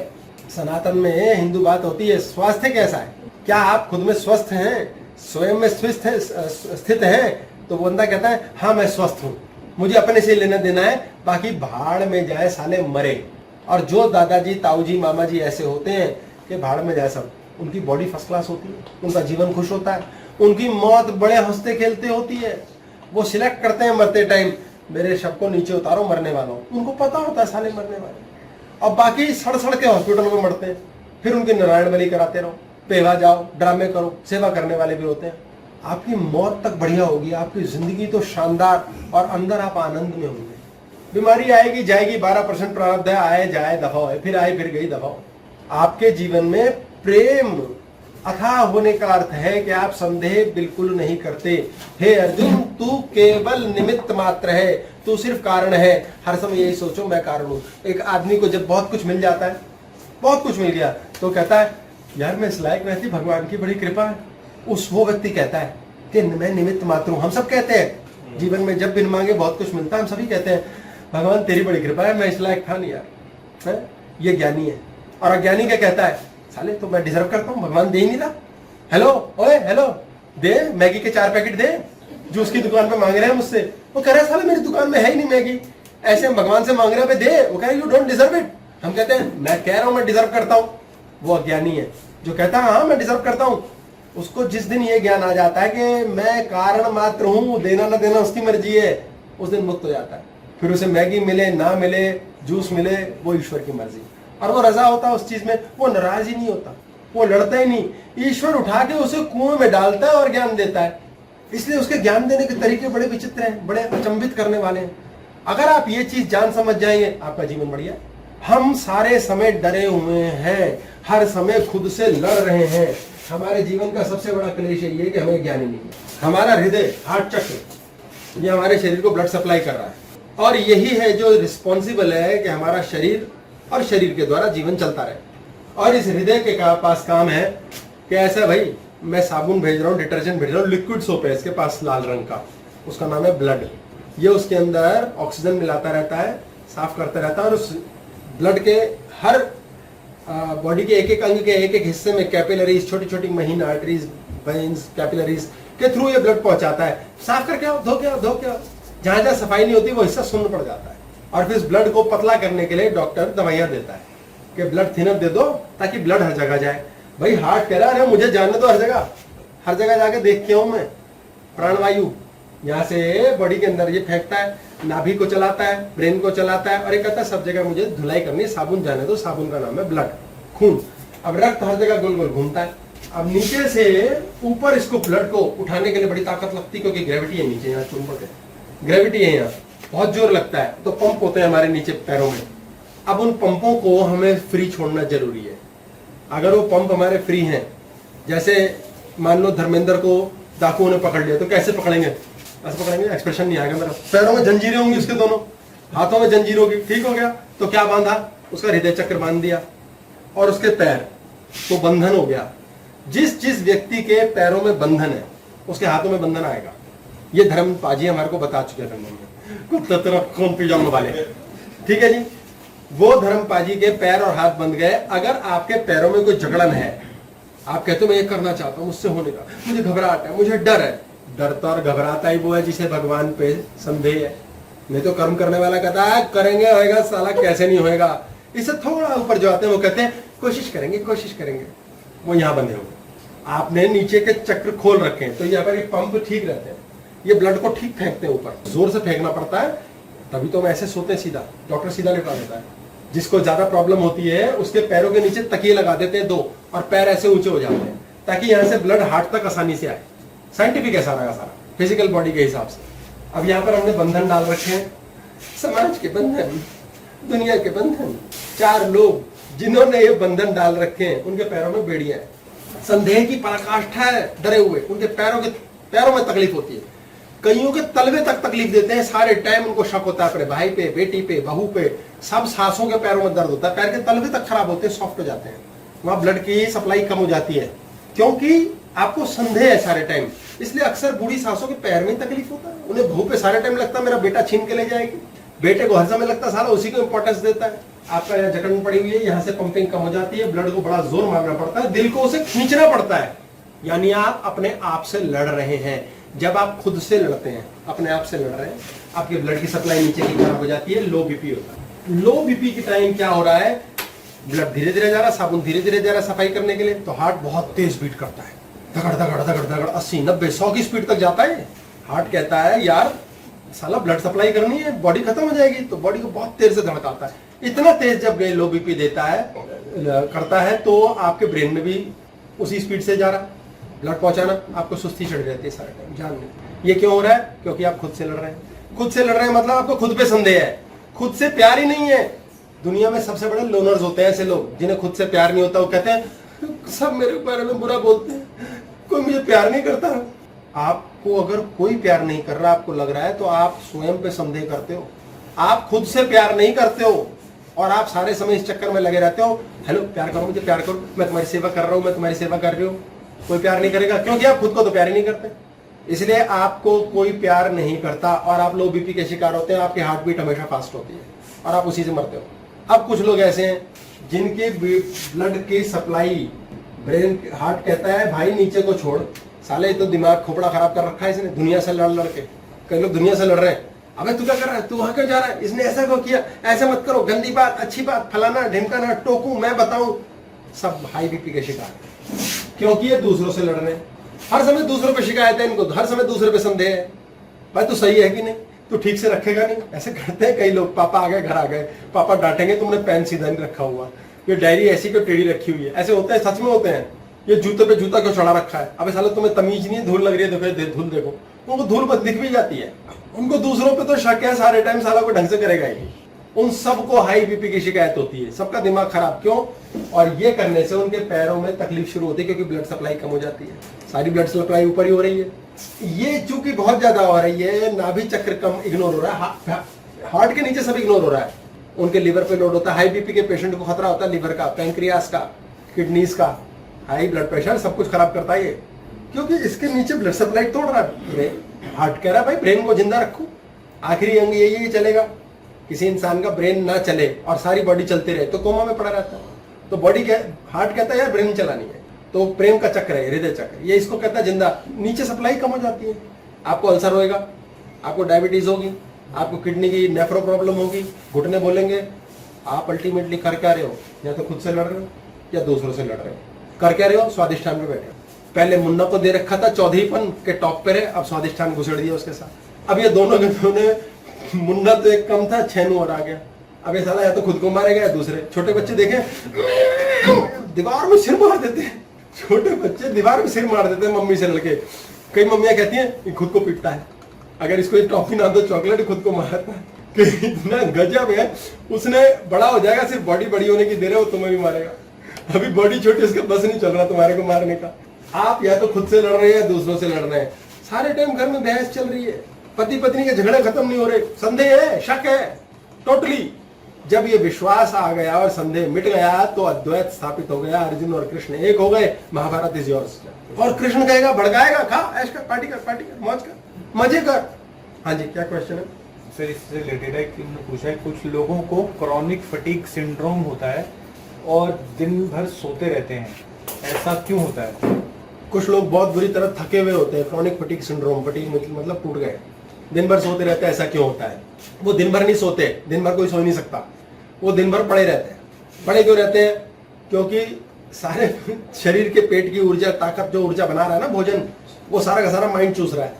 सनातन में हिंदू बात होती है स्वास्थ्य कैसा है, क्या आप खुद में स्वस्थ हैं, स्वयं में स्थित हैं? तो वो बंदा कहता है हाँ मैं स्वस्थ हूं, मुझे अपने से लेना देना है, बाकी भाड़ में जाए साले मरे। और जो दादाजी, ताऊजी, मामा जी ऐसे होते हैं कि भाड़ में जाए सब, उनकी बॉडी फर्स्ट क्लास होती है, उनका जीवन खुश होता है, उनकी मौत बड़े हंसते खेलते होती है। वो सिलेक्ट करते हैं मरते टाइम, मेरे शव को नीचे उतारो मरने वालों, उनको पता होता है साले मरने वाले। और बाकी सड़ सड़ के हॉस्पिटल में मरते हैं, फिर उनकी नारायण बलि कराते रहो, पेवा जाओ, ड्रामे करो, सेवा करने वाले भी होते हैं। आपकी मौत तक बढ़िया होगी, आपकी जिंदगी तो शानदार, और अंदर आप आनंद में होंगे। बीमारी आएगी जाएगी, 12% प्रारब्ध है, आए जाए दफा है, फिर आई फिर गई दफा हो। आपके जीवन में प्रेम अथाह होने का अर्थ है कि आप संदेह बिल्कुल नहीं करते। हे अर्जुन, तू केवल निमित्त मात्र है, तू सिर्फ कारण है। हर समय यही सोचो मैं कारण हूं। एक आदमी को जब बहुत कुछ मिल जाता है, बहुत कुछ मिल गया, तो कहता है यार मैं इस लायक नहीं थी, भगवान की बड़ी कृपा है। वो व्यक्ति कहता है कि मैं निमित्त मात्र हूं। हम सब कहते हैं जीवन में जब बिन मांगे बहुत कुछ मिलता है, हम सभी कहते हैं भगवान तेरी बड़ी कृपा है, मैं इस लायक था नहीं यार है? ये ज्ञानी है। और अज्ञानी क्या कहता है, साले तो मैं डिजर्व करता हूं, भगवान दे ही नहीं रहा। हेलो ओए हेलो, दे मैगी के 4 पैकेट दे, जूस की दुकान पे मांग रहे हैं मुझसे। वो कह रहा है साले मेरी दुकान में है ही नहीं मैगी, ऐसे हम भगवान से मांग रहे हैं, दे। वो कह रहे यू डोंट डिजर्व इट। हम कहते हैं मैं कह रहा हूं मैं डिजर्व करता हूं। वो अज्ञानी है जो कहता है हाँ मैं डिजर्व करता हूं। उसको जिस दिन ये ज्ञान आ जाता है कि मैं कारण मात्र हूं, देना ना देना उसकी मर्जी है, उस दिन मुक्त हो जाता है। फिर उसे मैगी मिले ना मिले, जूस मिले, वो ईश्वर की मर्जी, और वो रजा होता है उस चीज में। वो नाराज ही नहीं होता, वो लड़ता ही नहीं। ईश्वर उठा के उसे कुएं में डालता है और ज्ञान देता है। इसलिए उसके ज्ञान देने के तरीके बड़े विचित्र हैं, बड़े अचंभित करने वाले हैं। अगर आप ये चीज जान समझ जाएंगे, आपका जीवन बढ़िया। हम सारे समय डरे हुए हैं, हर समय खुद से लड़ रहे हैं। हमारे जीवन का सबसे बड़ा क्लेश ये है कि हमें ज्ञान ही नहीं है। हमारा हृदय, हार्ट चक्र, ये हमारे शरीर को ब्लड सप्लाई कर रहा है, और यही है जो रिस्पॉन्सिबल है कि हमारा शरीर और शरीर के द्वारा जीवन चलता रहे। और इस हृदय के पास काम है कि ऐसा भाई मैं साबुन भेज रहा हूँ, डिटर्जेंट भेज रहा हूँ, लिक्विड सोप है इसके पास लाल रंग का, उसका नाम है ब्लड। ये उसके अंदर ऑक्सीजन मिलाता रहता है, साफ करता रहता है, और उस ब्लड के हर बॉडी के एक एक अंग के एक एक हिस्से में कैपिलरीज, छोटी छोटी महीन आर्टरीज, वेन्स, कैपिलरीज के थ्रू ये ब्लड पहुंचाता है। साफ करके आओ, धो के आओ, धो के आओ। जहां जहां सफाई नहीं होती वो हिस्सा सुन्न पड़ जाता है। और फिर इस ब्लड को पतला करने के लिए डॉक्टर दवाइयां देता है कि ब्लड थिनर दे दो ताकि ब्लड हर जगह जाए। भाई हार्ट कह रहा है मुझे जानने दो, हर जगह जाके देख के आऊं मैं। प्राणवायु यहाँ से बॉडी के अंदर ये फेंकता है, नाभि को चलाता है, ब्रेन को चलाता है, और ये कहता है सब जगह मुझे धुलाई करनी है, साबुन जाने दो। साबुन का नाम है ब्लड, खून। अब रक्त हर जगह गोल गोल घूमता है। अब नीचे से ऊपर इसको ब्लड को उठाने के लिए बड़ी ताकत लगती है, क्योंकि ग्रेविटी है नीचे, यहाँ चुंबक है, ग्रेविटी है, यहाँ बहुत जोर लगता है। तो पंप होते हैं हमारे नीचे पैरों में। अब उन पंपों को हमें फ्री छोड़ना जरूरी है। अगर वो पंप हमारे फ्री हैं, जैसे मान लो धर्मेंद्र को डाकुओं ने पकड़ लिया, तो कैसे पकड़ेंगे? ऐसे पकड़ेंगे, एक्सप्रेशन नहीं आएगा मेरा। पैरों में जंजीरें होंगी उसके, दोनों हाथों में जंजीर होगी, ठीक हो गया। तो क्या बांधा? उसका हृदय चक्र बांध दिया, और उसके पैर, तो बंधन हो गया। जिस व्यक्ति के पैरों में बंधन है उसके हाथों में बंधन आएगा। ये धर्म पाजी हमारे को बता चुके हैं, कौन पिजामा वाले, ठीक है जी। वो धर्म पाजी के पैर और हाथ बंध गए। अगर आपके पैरों में कोई जगड़न है, आप कहते हो मैं ये करना चाहता हूं, मुझसे होने का, मुझे घबराहट है, मुझे डर है। डरता और घबराता ही वो है जिसे भगवान पे संदेह है। नहीं तो कर्म करने वाला कहता है करेंगे होएगा, साला कैसे नहीं होएगा। इससे थोड़ा ऊपर जो आते हैं वो कहते हैं कोशिश करेंगे, कोशिश करेंगे। वो यहाँ बंधे होंगे। आपने नीचे के चक्र खोल रखे हैं, तो यहाँ पर पंप ठीक रहते हैं, ये ब्लड को ठीक फेंकते हैं ऊपर। जोर से फेंकना पड़ता है, तभी तो हम ऐसे सोते हैं सीधा। डॉक्टर सीधा लिटा देता है। जिसको ज्यादा प्रॉब्लम होती है उसके पैरों के नीचे तकिए लगा देते हैं 2, और पैर ऐसे ऊंचे हो जाते हैं, ताकि यहाँ से ब्लड हार्ट तक आसानी से आए। साइंटिफिक है सारा का सारा, फिजिकल बॉडी के हिसाब से। अब यहाँ पर हमने बंधन डाल रखे हैं, समाज के बंधन, दुनिया के बंधन। 4 लोग जिन्होंने ये बंधन डाल रखे हैं, उनके पैरों में बेड़ियां है, संदेह की पराकाष्ठा है, डरे हुए। उनके पैरों में तकलीफ होती है, कईयों के तलवे तक तकलीफ देते हैं। सारे टाइम उनको शक होता है अपने भाई पे, बेटी पे, बहू पे, सब सांसों के पैरों में दर्द होता है, पैर के तलवे तक खराब होते हैं, सॉफ्ट हो जाते हैं, वहां ब्लड की सप्लाई कम हो जाती है, क्योंकि आपको संदेह है सारे टाइम। इसलिए अक्सर बूढ़ी सांसों के पैर में ही तकलीफ होता है, उन्हें भूख पे सारे टाइम लगता है मेरा बेटा छीन के ले जाएगी, बेटे को हर समय लगता है साला उसी को इंपॉर्टेंस देता है। आपका यहाँ जकड़न पड़ी हुई है, यहाँ से पंपिंग कम हो जाती है, ब्लड को बड़ा जोर मारना पड़ता है, दिल को उसे खींचना पड़ता है, यानी आप अपने आप से लड़ रहे हैं। जब आप खुद से लड़ते हैं, अपने आप से लड़ रहे हैं, आपके ब्लड की सप्लाई नीचे की खराब हो जाती है, लो बीपी होता है। लो बीपी के टाइम क्या हो रहा है, ब्लड धीरे धीरे जा रहा है, साबुन धीरे धीरे जा रहा है सफाई करने के लिए, तो हार्ट बहुत तेज बीट करता है, धगड़ धगड़ धगड़ धगड़ 80 90 100 की स्पीड तक जाता है। हार्ट कहता है यार साला ब्लड सप्लाई करनी है, बॉडी खत्म हो जाएगी, तो बॉडी को बहुत तेज से धड़काता है। इतना तेज जब लो बीपी देता है करता है, तो आपके ब्रेन में भी उसी स्पीड से जा रहा, ब्लड पहुंचाना, आपको सुस्ती चढ़ रहती है सारे टाइम, जान लें। ये क्यों हो रहा है, क्योंकि आप खुद से लड़ रहे हैं। खुद से लड़ रहे हैं मतलब आपको खुद पे संदेह है, खुद से प्यार ही नहीं है। दुनिया में सबसे बड़े लोनर्स होते हैं ऐसे लोग जिन्हें खुद से प्यार नहीं होता, वो कहते हैं सब मेरे बारे में बुरा बोलते हैं, कोई मुझे प्यार नहीं करता। आपको अगर कोई प्यार नहीं कर रहा, आपको लग रहा है, तो आप स्वयं पे संदेह करते हो, आप खुद से प्यार नहीं करते हो, और आप सारे समय इस चक्कर में लगे रहते हो, हेलो प्यार करो मुझे, प्यार करो, मैं तुम्हारी सेवा कर रहा हूं, मैं तुम्हारी सेवा कर रही हूँ। कोई प्यार नहीं करेगा, क्योंकि आप खुद को तो प्यार ही नहीं करते, इसलिए आपको कोई प्यार नहीं करता, और आप लो बीपी के शिकार होते हैं, आपकी हार्ट बीट हमेशा फास्ट होती है, और आप उसी से मरते हो। अब कुछ लोग ऐसे हैं जिनके ब्लड की सप्लाई ब्रेन, हार्ट कहता है भाई नीचे को छोड़, साले तो दिमाग खोपड़ा खराब कर रखा है इसने दुनिया से लड़ लड़ के। कई लोग दुनिया से लड़ रहे हैं, अबे तू क्या कर रहा है, तू वहां क्यों जा रहा है, इसने ऐसा क्यों किया, ऐसा मत करो, गंदी बात, अच्छी बात, फलाना ढिमकाना, टोकू, मैं बताऊं, सब हाई बीपी के शिकार है, क्योंकि ये दूसरों से लड़ रहे हैं। हर समय दूसरों पे शिकायत है इनको, हर समय दूसरे पे संदेह है, भाई तू सही है कि नहीं, तू ठीक से रखेगा नहीं, ऐसे करते हैं कई लोग। पापा आ गए, घर आ गए, पापा डांटेंगे तुमने पेन सीधा नहीं रखा हुआ, ये डायरी ऐसी क्यों टेढ़ी रखी हुई है, ऐसे होते हैं, सच में होते हैं। ये जूते पे जूता क्यों चढ़ा रखा है, अबे साले तुम्हें तमीज नहीं है, धूल लग रही है, देखो धूल देखो, उनको धूल पर दिख भी जाती है, उनको दूसरों पे तो शक है सारे टाइम, साला को ढंग से करेगा ही। उन सबको हाई बीपी की शिकायत होती है, सबका दिमाग खराब क्यों, और ये करने से उनके पैरों में तकलीफ शुरू होती है, क्योंकि ब्लड सप्लाई कम हो जाती है, सारी ब्लड सप्लाई ऊपर ही हो रही है। ये चूंकि बहुत ज्यादा हो रही है, नाभि चक्र कम इग्नोर हो रहा है, हार्ट के नीचे सब इग्नोर हो रहा है, उनके लिवर पे लोड होता है। हाई बीपी के पेशेंट को खतरा होता है लिवर का, पैंक्रियास का, किडनीज का, हाई ब्लड प्रेशर सब कुछ खराब करता है ये, क्योंकि इसके नीचे ब्लड सप्लाई तोड़ रहा है। हार्ट कह रहा है भाई ब्रेन को जिंदा रखो, आखिरी अंग यही चलेगा, किसी इंसान का ब्रेन ना चले और सारी बॉडी चलती रहे तो कोमा में पड़ा रहता है। तो बॉडी हार्ट कहता है यार ब्रेन चलानी है, तो प्रेम का चक्र है, हृदय चक्र, ये इसको कहता है जिंदा। नीचे सप्लाई कम हो जाती है, आपको अल्सर होएगा, आपको डायबिटीज होगी, आपको किडनी की नेफ्रो प्रॉब्लम होगी, घुटने बोलेंगे। आप अल्टीमेटली कर क्या रहे हो, या तो खुद से लड़ रहे हो या दूसरों से लड़ रहे हो। कर क्या रहे हो, स्वादिष्ठान में बैठे हो। पहले मुन्ना को दे रखा था चौधरीपन के टॉप पे रहे, अब स्वादिष्ठान घुसेड़ दिया उसके साथ। अब ये दोनों के दोनों, मुन्ना तो एक कम था, छेनू और आ गया। अब ये साला या तो खुद को मारेगा या दूसरे। छोटे बच्चे देखे दीवार में सिर मार देते हैं, छोटे बच्चे दीवार में सिर मार देते हैं मम्मी से लड़के। कई मम्मियां कहती हैं ये खुद को पीटता है, अगर इसको ये टॉफी ना दो चॉकलेट खुद को मारता है। कि इतना गजब है, उसने बड़ा हो जाएगा, सिर्फ बॉडी बड़ी होने की देर है, वो तुम्हें भी मारेगा। अभी बॉडी छोटी, उसका बस नहीं चल रहा तुम्हारे को मारने का। आप या तो खुद से लड़ रहे हैं या दूसरों से लड़ रहे हैं। सारे टाइम घर में बहस चल रही है, पति पत्नी के झगड़े खत्म नहीं हो रहे, संदेह है, शक है टोटली। जब ये विश्वास आ गया और संदेह मिट गया तो अद्वैत स्थापित हो गया। अर्जुन और कृष्ण एक हो गए, महाभारत इज योर्स। और कृष्ण कहेगा भड़काएगा, खा ऐश कर, पार्टी कर, मौज कर, मजे कर। हाँ जी, क्या क्वेश्चन है सर? इससे रिलेटेड है कि उन्होंने पूछा है कुछ लोगों को क्रॉनिक फटीग सिंड्रोम होता है और दिन भर सोते रहते हैं, ऐसा क्यों होता है? कुछ लोग बहुत बुरी तरह थके हुए होते हैं, क्रॉनिक फटीग सिंड्रोम, फटीग मतलब टूट गए, दिन भर सोते रहते हैं। ऐसा क्यों होता है? वो दिन भर नहीं सोते, दिन भर कोई सो ही नहीं सकता, वो दिन भर पड़े रहते हैं। पड़े क्यों रहते हैं? क्योंकि सारे शरीर के पेट की ऊर्जा, ताकत, जो ऊर्जा बना रहा है ना भोजन, वो सारा का सारा माइंड चूस रहा है,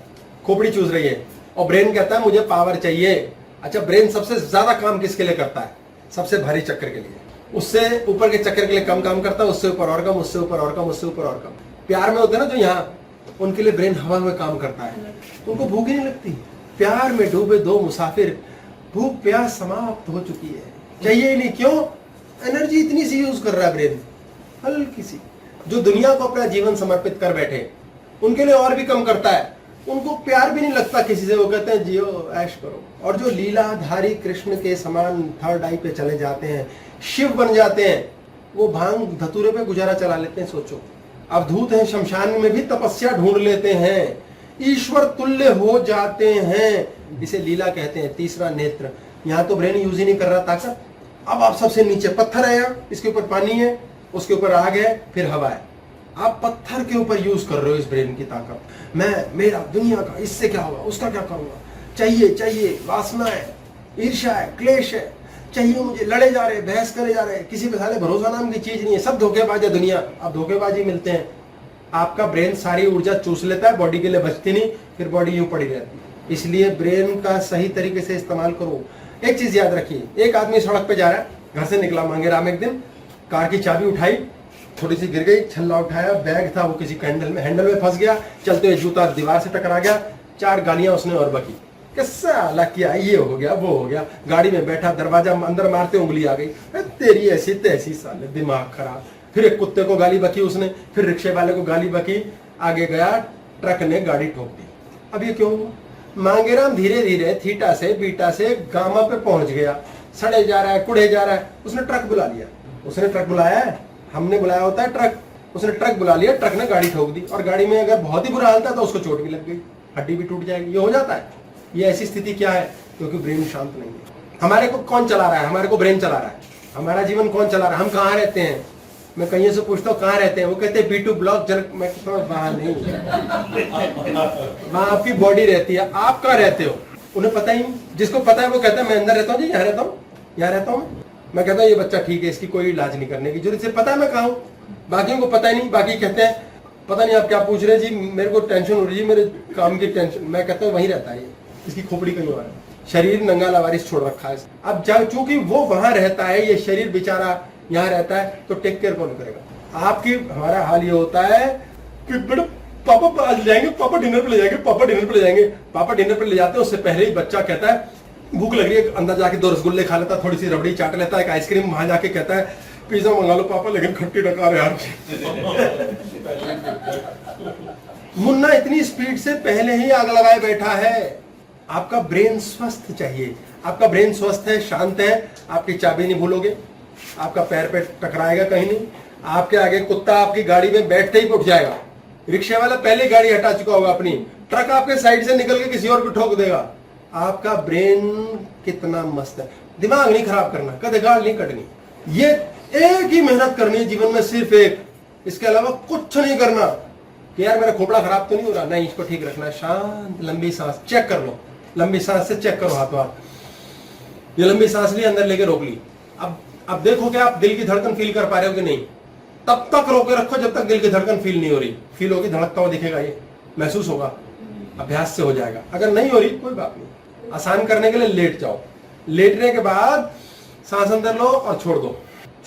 खोपड़ी चूस रही है, और ब्रेन कहता है मुझे पावर चाहिए। अच्छा, ब्रेन सबसे ज्यादा काम किसके लिए करता है? सबसे भारी चक्कर के लिए। उससे ऊपर के चक्कर के लिए कम काम करता है, उससे ऊपर और कम, उससे ऊपर और कम, उससे ऊपर और कम। प्यार में होते हैं ना जो यहाँ, उनके लिए ब्रेन हवा में काम करता है, उनको भूख ही नहीं लगती। प्यार में डूबे दो मुसाफिर, भूख प्यास समाप्त हो चुकी है, चाहिए ही नहीं। क्यों? एनर्जी इतनी सी यूज कर रहा है ब्रेन, हल्की सी। जो दुनिया को अपना जीवन समर्पित कर बैठे, उनके लिए और भी कम करता है। उनको प्यार भी नहीं लगता किसी से, वो कहते हैं जियो ऐश करो। और जो लीलाधारी कृष्ण के समान थर्ड आई पे चले जाते हैं, शिव बन जाते हैं, वो भांग धतूरे पे गुजारा चला लेते हैं। सोचो, अवधूत हैं, शमशान में भी तपस्या ढूंढ लेते हैं, ईश्वर तुल्य हो जाते हैं। इसे लीला कहते हैं। तीसरा नेत्र, यहाँ तो ब्रेन यूज ही नहीं कर रहा ताकत। अब आप सबसे नीचे पत्थर है, यहाँ इसके ऊपर पानी है, उसके ऊपर आग है, फिर हवा है। आप पत्थर के ऊपर यूज कर रहे हो इस ब्रेन की ताकत। मैं, मेरा, दुनिया का, इससे क्या होगा, उसका क्या करूंगा, चाहिए, वासना है, ईर्ष्या है, क्लेश है, चाहिए मुझे, लड़े जा रहे, बहस करे जा रहे, किसी पे साले भरोसा नाम की चीज नहीं है, सब धोखेबाज है दुनिया। अब धोखेबाजी मिलते हैं। आपका ब्रेन सारी ऊर्जा चूस लेता है, बॉडी के लिए बचती नहीं, फिर बॉडी यूं पड़ी रहती है। इसलिए ब्रेन का सही तरीके से इस्तेमाल करो। एक चीज याद रखिए, एक आदमी सड़क पे जा रहा है, घर से निकला मांगेराम एक दिन, कार की चाबी उठाई, थोड़ी सी गिर गई, छल्ला उठाया, बैग था वो किसी हैंडल में फंस गया, चलते हुए जूता दीवार से टकरा गया, 4 गालियां उसने और बकी। कैसा अल्लाह किया, ये हो गया, वो हो गया। गाड़ी में बैठा, दरवाजा अंदर मारते उंगली आ गई, तेरी ऐसी तैसी, साले दिमाग खराब। फिर एक कुत्ते को गाली बकी उसने, फिर रिक्शे वाले को गाली बकी, आगे गया, ट्रक ने गाड़ी ठोक दी। अब ये क्यों हुआ? मांगेराम धीरे धीरे थीटा से बीटा से गामा पे पहुंच गया, सड़े जा रहा है, कुड़े जा रहा है, उसने ट्रक बुला लिया। उसने ट्रक बुलाया है, हमने बुलाया होता है ट्रक, उसने ट्रक बुला लिया, ट्रक ने गाड़ी ठोक दी। और गाड़ी में अगर बहुत ही बुरा हाल था तो उसको चोट भी लग गई, हड्डी भी टूट जाएगी। ये हो जाता है। ये ऐसी स्थिति क्या है? क्योंकि ब्रेन शांत नहीं है। हमारे को कौन चला रहा है? हमारे को ब्रेन चला रहा है। हमारा जीवन कौन चला रहा है? हम कहाँ रहते हैं? मैं कहीं से पूछता हूँ कहाँ रहते हैं, वो कहते हैं B2 ब्लॉक। मैं कहता हूँ वहां नहीं, वहां आपकी बॉडी रहती है। आप कहाँ रहते हो? उन्हें पता ही नहीं। जिसको पता है वो कहता है मैं अंदर रहता हूँ जी, यहाँ रहता हूँ, यहाँ रहता हूँ। मैं कहता हूँ ये बच्चा ठीक है, इसकी कोई इलाज नहीं करने की जरूरत। इसे पता है मैं कहाँ हूँ, बाकियों को पता ही नहीं। बाकी कहते हैं पता नहीं आप क्या पूछ रहे हैं जी, मेरे को टेंशन हो रही है, मेरे काम की टेंशन। मैं कहता हूँ वहीं रहता है, इसकी खोपड़ी कहीं और है। शरीर नंगा लावारिस छोड़ रखा है। अब जब चूंकि वो वहां रहता है, ये शरीर बेचारा यहाँ रहता है, तो टेक केयर कौन करेगा? आपकी हमारा हाल ये होता है कि बेटा पापा आज ले जाएंगे, पापा डिनर पे ले जाएंगे, पापा डिनर पे ले जाएंगे। पापा डिनर पे ले जाते हैं, उससे पहले ही बच्चा कहता है भूख लग रही है, अंदर जाके 2 रसगुल्ले खा लेता, थोड़ी सी रबड़ी चाट लेता है, एक आइसक्रीम, वहां जाके कहता है पिज्जा मंगा लो पापा, लेकिन खट्टी डकार यार। मुन्ना इतनी स्पीड से पहले ही आग लगाए बैठा है। आपका ब्रेन स्वस्थ चाहिए। आपका ब्रेन स्वस्थ है, शांत है, आपकी चाबी नहीं भूलोगे, आपका पैर पे टकराएगा कहीं नहीं, आपके आगे कुत्ता आपकी गाड़ी में बैठते ही उठ जाएगा, रिक्शे वाला पहले गाड़ी हटा चुका होगा अपनी, ट्रक आपके साइड से निकल के किसी और को ठोक देगा। आपका ब्रेन कितना मस्त है। दिमाग नहीं खराब करना, कदे गाल नहीं कटनी, ये एक ही मेहनत करनी है जीवन में, सिर्फ एक। इसके अलावा कुछ नहीं करना कि यार मेरा खोपड़ा खराब तो नहीं हो रहा, नहीं, इसको ठीक रखना है। शांत लंबी सांस, चेक कर लो, लंबी सांस से चेक करो हाथों हाथ। ये लंबी सांस ली, अंदर लेके रोक ली। अब देखो कि आप दिल की धड़कन फील कर पा रहे हो कि नहीं। तब तक रोके रखो जब तक दिल की धड़कन फील नहीं हो रही। फील होगी, धड़कता हुआ दिखेगा, ये महसूस होगा, अभ्यास से हो जाएगा। अगर नहीं हो रही कोई बात नहीं, आसान करने के लिए लेट जाओ। लेटने के बाद सांस अंदर लो और छोड़ दो।